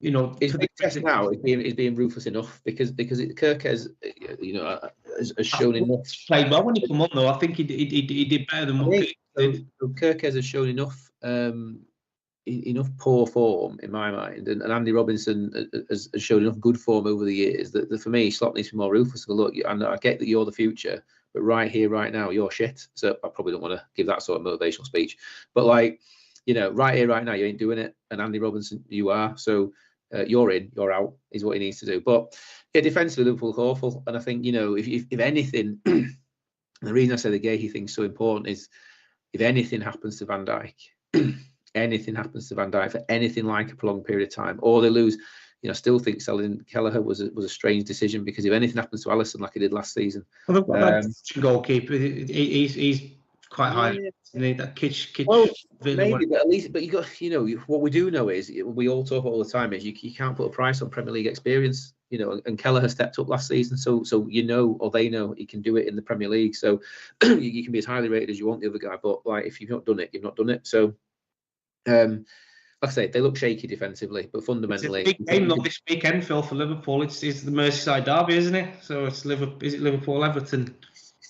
his big test now is being ruthless enough because Kirkes, has shown enough. Played well when he came on though. I think he did better than what Kirkes has shown enough poor form in my mind, and Andy Robinson has shown enough good form over the years that for me, Slot needs to be more ruthless. Look, I get that you're the future, but right here, right now, you're shit. So I probably don't want to give that sort of motivational speech, but right here, right now, you ain't doing it, and Andy Robinson, you are. So you're in, you're out is what he needs to do. But yeah, defensively, Liverpool awful, and I think if anything, the reason I say the Gahey thing's so important is if anything happens to Van Dijk. Anything happens to Van Dijk for anything like a prolonged period of time, or they lose, I still think selling Kelleher was a strange decision, because if anything happens to Alisson like he did last season, goalkeeper, he's quite high. That Kitch. Well, maybe, but at least, you got, what we do know is we all talk about all the time is you can't put a price on Premier League experience, and Kelleher stepped up last season, so or they know he can do it in the Premier League, so you can be as highly rated as you want the other guy, but like if you've not done it, you've not done it. So. Like I say, they look shaky defensively, but fundamentally, it's a big game this weekend, Phil, for Liverpool. It's the Merseyside derby, isn't it? So it's Liverpool Everton.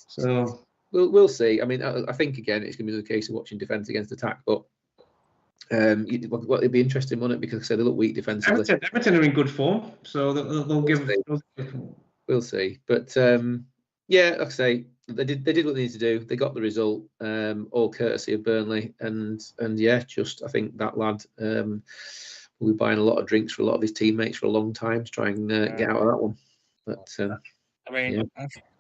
So we'll see. I mean, I think again, it's going to be the case of watching defence against attack, but it'd be interesting, wouldn't it? Because I say they look weak defensively. Everton are in good form, so they'll give. We'll see, but yeah, like I say, they did what they needed to do. They got the result, all courtesy of Burnley, and yeah, just I think that lad will be buying a lot of drinks for a lot of his teammates for a long time to try and get out of that one. But I mean,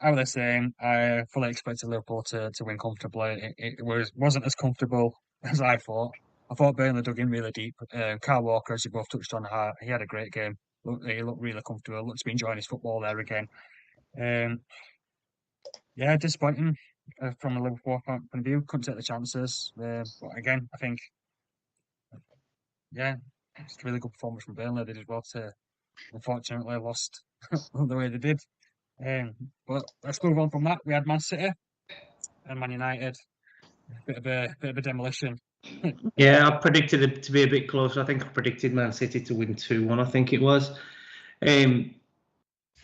I was the same. I fully expected Liverpool to win comfortably. It wasn't as comfortable as I thought. I thought Burnley dug in really deep. Kyle Walker, as you both touched on, he had a great game. He looked really comfortable. Looked to be enjoying his football there again. Yeah, disappointing from a Liverpool point of view. Couldn't take the chances. But again, I think, yeah, it's a really good performance from Burnley. They did well to, unfortunately, lost the way they did. But let's move on from that. We had Man City and Man United. Bit of a demolition. Yeah, I predicted it to be a bit closer. I think I predicted Man City to win 2-1. I think it was.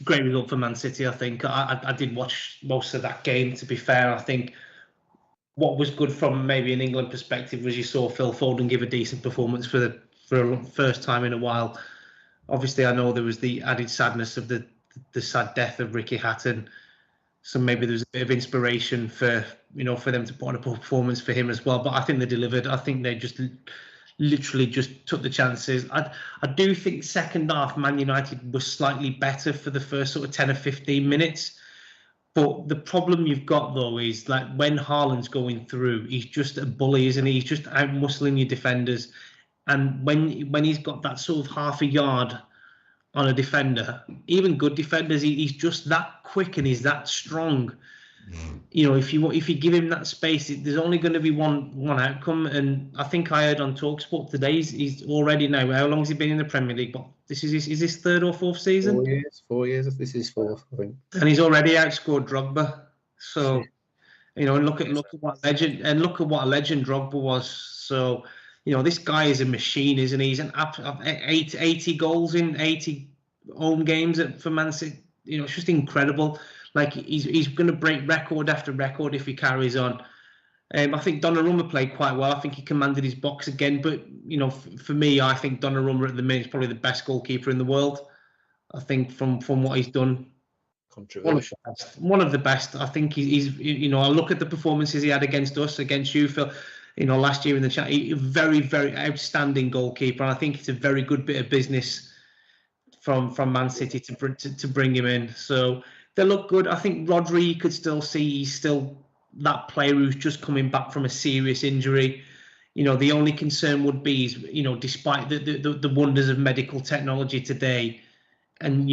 Great result for Man City. I think I did watch most of that game. To be fair, I think what was good from maybe an England perspective was you saw Phil Foden give a decent performance for the first time in a while. Obviously, I know there was the added sadness of the sad death of Ricky Hatton, so maybe there was a bit of inspiration for them to put on a performance for him as well. But I think they delivered. I think they just literally just took the chances. I do think second half Man United was slightly better for the first sort of 10 or 15 minutes. But the problem you've got though is like when Haaland's going through, he's just a bully, isn't he? He's just out muscling your defenders. And when he's got that sort of half a yard on a defender, even good defenders, he's just that quick and he's that strong. If you give him that space, there's only going to be one outcome. And I think I heard on TalkSport today, he's already now. How long has he been in the Premier League? But is his third or fourth season? 4 years. This is his fourth, I think. And he's already outscored Drogba. So, and look at what a legend Drogba was. So, this guy is a machine, isn't he? He's an 80 goals in 80 home games for Man City. It's just incredible. Like he's going to break record after record if he carries on. I think Donnarumma played quite well. I think he commanded his box again. But for me, I think Donnarumma at the minute is probably the best goalkeeper in the world. I think from what he's done, controversial. One of the best. I think he's. I look at the performances he had against us, against you, Phil. Last year in the chat, a very, very outstanding goalkeeper. And I think it's a very good bit of business from Man City to bring him in. So they look good. I think Rodri, you could still see he's still that player who's just coming back from a serious injury. The only concern would be is, despite the wonders of medical technology today, and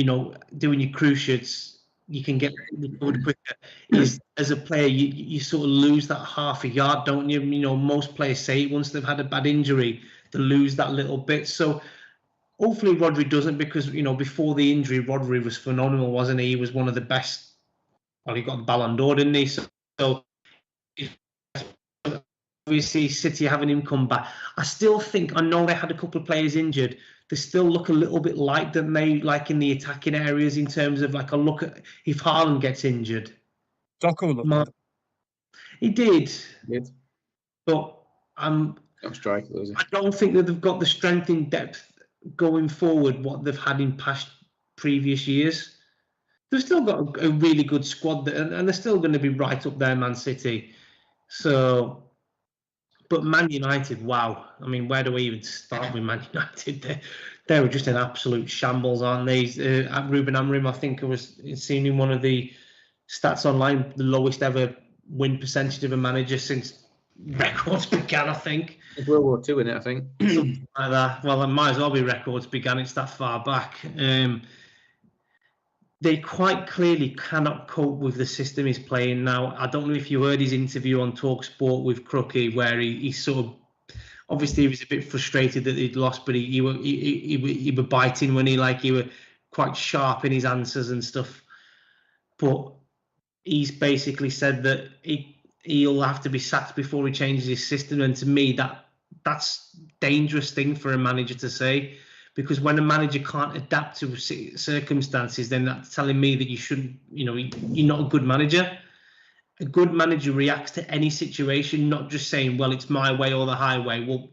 doing your cruciates, you can get recovered quicker. Is as a player, you sort of lose that half a yard, don't you? Most players say once they've had a bad injury, they lose that little bit. So hopefully Rodri doesn't, because before the injury, Rodri was phenomenal, wasn't he? He was one of the best. Well, he got the Ballon d'Or, didn't he? So obviously City having him come back. I still think, I know they had a couple of players injured. they still look a little bit light, don't they? Like in the attacking areas, in terms of like a look at if Haaland gets injured. Doku looked good. He did, Yes. but I'm striking those. I don't think that they've got the strength in depth going forward what they've had in previous years. They've still got a really good squad, and they're still going to be right up there, Man City. So, but Man United, wow. I mean, where do we even start with Man United? They were just an absolute shambles, aren't they? Ruben Amorim, I think I was seeing in one of the stats online, the lowest ever win percentage of a manager since records began, I think. It's World War II, isn't it, I think? Something like that. Well, it might as well be records began. It's that far back. They quite clearly cannot cope with the system he's playing now. I don't know if you heard his interview on TalkSport with Crookie, where he sort of, obviously he was a bit frustrated that he'd lost, but he were biting when he were quite sharp in his answers and stuff. But he's basically said that he'll have to be sacked before he changes his system, and to me that's a dangerous thing for a manager to say. Because when a manager can't adapt to circumstances, then that's telling me that you shouldn't, you're not a good manager. A good manager reacts to any situation, not just saying, well, it's my way or the highway. Well,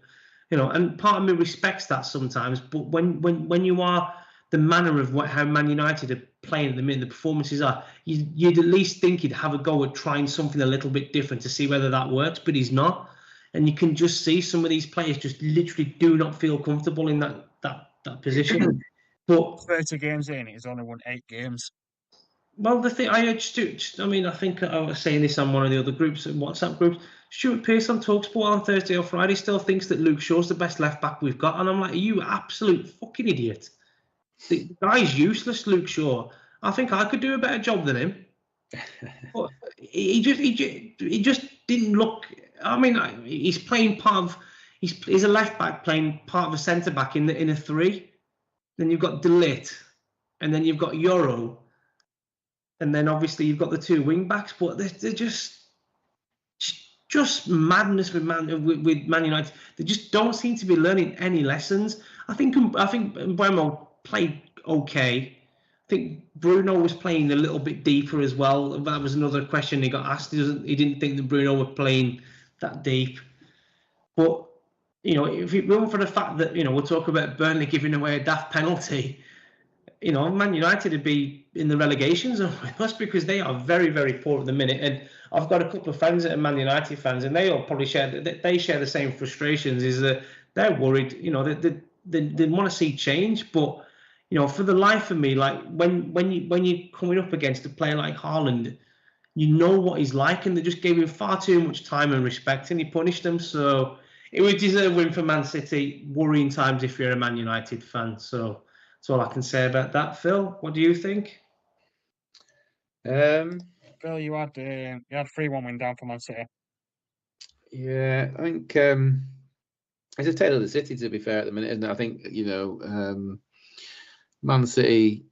and part of me respects that sometimes. But when you are the manner of how Man United are playing at the minute, the performances are, you'd at least think he'd have a go at trying something a little bit different to see whether that works, but he's not. And you can just see some of these players just literally do not feel comfortable in that position. But 30 games in, he's only won 8 games. Well, the thing I think I was saying this on one of the other groups, WhatsApp groups. Stuart Pearce on TalkSport on Thursday or Friday still thinks that Luke Shaw's the best left back we've got, and I'm like, are you absolute fucking idiot? The guy's useless, Luke Shaw. I think I could do a better job than him. But he just didn't look. I mean, he's playing part of. He's a left back playing part of a centre back in a 3. Then you've got De Ligt, and then you've got Euro, and then obviously you've got the 2 wing backs. But they're just madness with Man United. They just don't seem to be learning any lessons. I think Mbeumo played okay. I think Bruno was playing a little bit deeper as well. That was another question he got asked. He didn't think that Bruno was playing that deep. But if it weren't for the fact that we'll talk about Burnley giving away a daft penalty, Man United would be in the relegation zone with us, because they are very, very poor at the minute. And I've got a couple of friends that are Man United fans, and they all probably share the same frustrations. Is that they're worried, they want to see change, but for the life of me, like when you're coming up against a player like Haaland, you know what he's like, and they just gave him far too much time and respect, and he punished them. So it would deserve a win for Man City. Worrying times if you're a Man United fan. So that's all I can say about that. Phil, what do you think? Phil, you had 3-1 win down for Man City. Yeah, I think it's a tale of the city, to be fair, at the minute, isn't it? I think Man City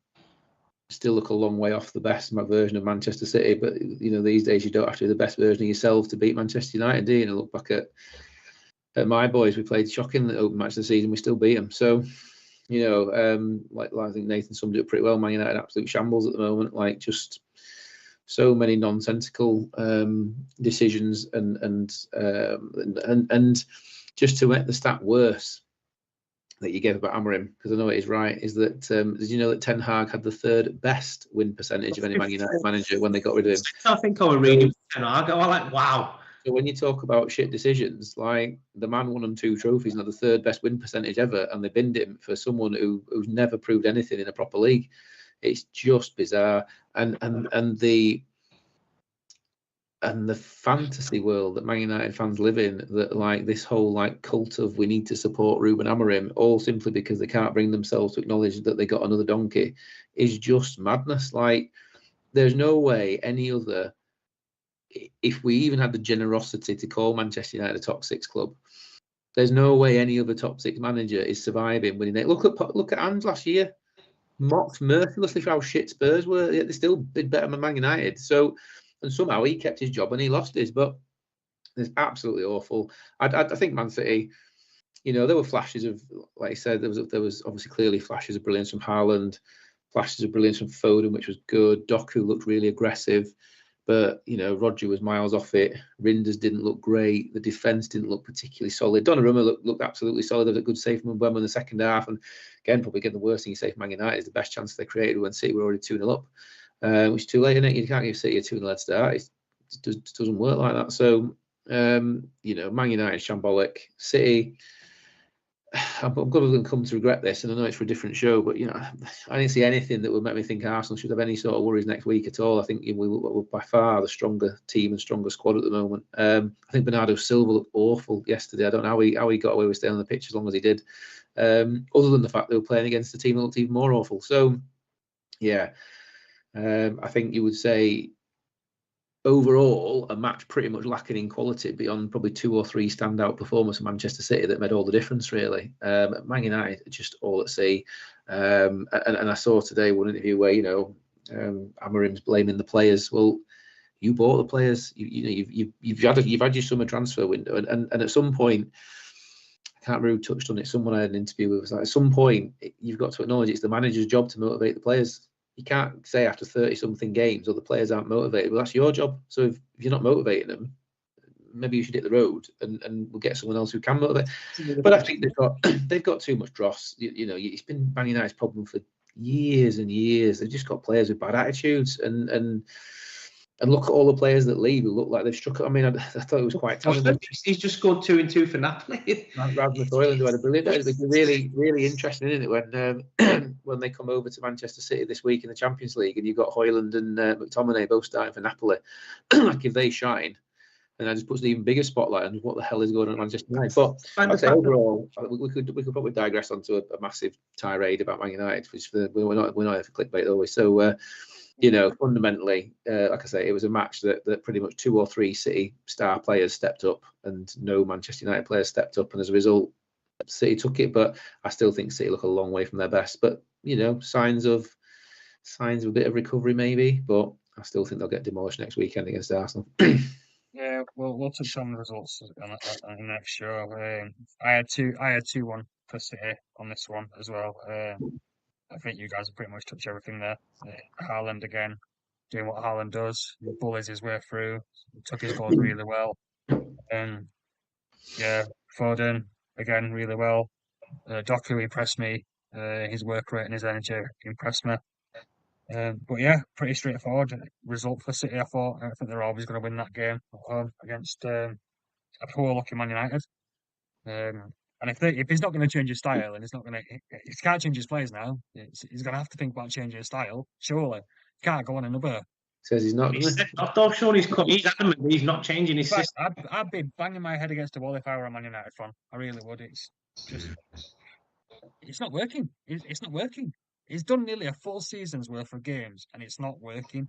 still look a long way off the best version of Manchester City, but these days you don't have to be the best version of yourself to beat Manchester United, do you? Look back at my boys, we played shocking the open match of the season, we still beat them. So, like I think Nathan summed it up pretty well. Man United absolute shambles at the moment, like just so many nonsensical decisions, and just to make the stat worse that you gave about Amorim, because I know it is right, is that did you know that Ten Hag had the 3rd best win percentage of any Man United manager when they got rid of him? I think I was reading Ten Hag. I was like, wow. So when you talk about shit decisions, like the man won them 2 trophies and had the 3rd best win percentage ever, and they binned him for someone who's never proved anything in a proper league. It's just bizarre, and the fantasy world that Man United fans live in, that like this whole like cult of we need to support Ruben Amorim, all simply because they can't bring themselves to acknowledge that they got another donkey, is just madness. Like there's no way any other. If we even had the generosity to call Manchester United a top 6 club, there's no way any other top 6 manager is surviving winning it. Look at Ange last year, mocked mercilessly for how shit Spurs were. Yet they still did better than Man United. So, and somehow he kept his job and he lost his. But it's absolutely awful. I think Man City, there were flashes of, like I said, there was obviously clearly flashes of brilliance from Haaland, flashes of brilliance from Foden, which was good. Doku looked really aggressive, but Roger was miles off it. Rinders didn't look great. The defence didn't look particularly solid. Donnarumma looked absolutely solid. There was a good save from Mbeumo in the second half, and again, probably getting the worst thing you say for Man United is the best chance they created when City were already 2-0 up, which is too late, isn't it? You can't give City a 2-0 head start. It doesn't work like that. So, Man United shambolic. City, I'm going to come to regret this, and I know it's for a different show, but I didn't see anything that would make me think Arsenal should have any sort of worries next week at all. I think we're by far the stronger team and stronger squad at the moment. I think Bernardo Silva looked awful yesterday. I don't know how he got away with staying on the pitch as long as he did, other than the fact they were playing against a team that looked even more awful. So, yeah, I think you would say overall, a match pretty much lacking in quality beyond probably 2 or 3 standout performers from Manchester City that made all the difference, really. Man United just all at sea. And I saw today one interview where, Amarim's blaming the players. Well, you bought the players. You've had your summer transfer window, and at some point, I can't remember who touched on it. Someone I had an interview with was like, at some point, you've got to acknowledge it's the manager's job to motivate the players. You can't say after 30-something games, the players aren't motivated. Well, that's your job. So if you're not motivating them, maybe you should hit the road and we'll get someone else who can motivate. But I think they've got too much dross. It's been Man United's problem for years and years. They've just got players with bad attitudes, and look at all the players that leave who look like they've struck. I mean, I thought it was quite telling. He's just scored 2 and 2 for Napoli. Rasmus Højlund, who had a brilliant. It's really, really interesting, isn't it, when they come over to Manchester City this week in the Champions League, and you've got Højlund and McTominay both starting for Napoli. Like if they shine, and that just puts an even bigger spotlight on what the hell is going on at Manchester United. But I'd say overall, we could probably digress onto a massive tirade about Man United, which we're not here for clickbait always. So. Fundamentally, like I say, it was a match that pretty much 2 or 3 City star players stepped up and no Manchester United players stepped up. And as a result, City took it. But I still think City look a long way from their best. But, signs of a bit of recovery maybe. But I still think they'll get demolished next weekend against Arsenal. Yeah, we'll touch on the results on the next show. I had 2-1 for City on this one as well. I think you guys have pretty much touched everything there. Haaland again, doing what Haaland does, he bullies his way through, took his goals really well. Foden again really well. Doku impressed me. His work rate and his energy impressed me. But yeah, pretty straightforward result for City. I think they're always going to win that game at home against a poor looking Man United. And if he's not going to change his style, and he can't change his players now, he's going to have to think about changing his style. Surely, he can't go on another. Says he's not. He's adamant he's not changing his system. I'd be banging my head against the wall if I were a Man United fan. I really would. It's not working. It's not working. He's done nearly a full season's worth of games, and it's not working.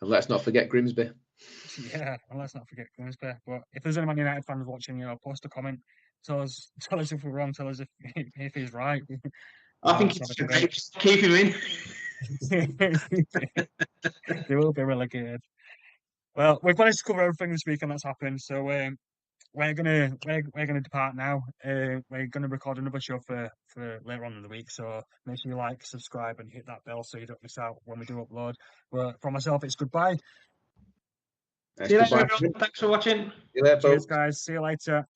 And let's not forget Grimsby. Yeah, and let's not forget Grimsby. But if there's any Man United fans watching, post a comment. Tell us if we're wrong. Tell us if he's right. I think it's keep him in. They will be relegated. Well, we've managed to cover everything this week, and that's happened. So we're gonna depart now. We're gonna record another show for later on in the week. So make sure you like, subscribe, and hit that bell so you don't miss out when we do upload. But for myself, it's goodbye. See you later, everyone. Thanks for watching. See you later, Cheers, guys. See you later.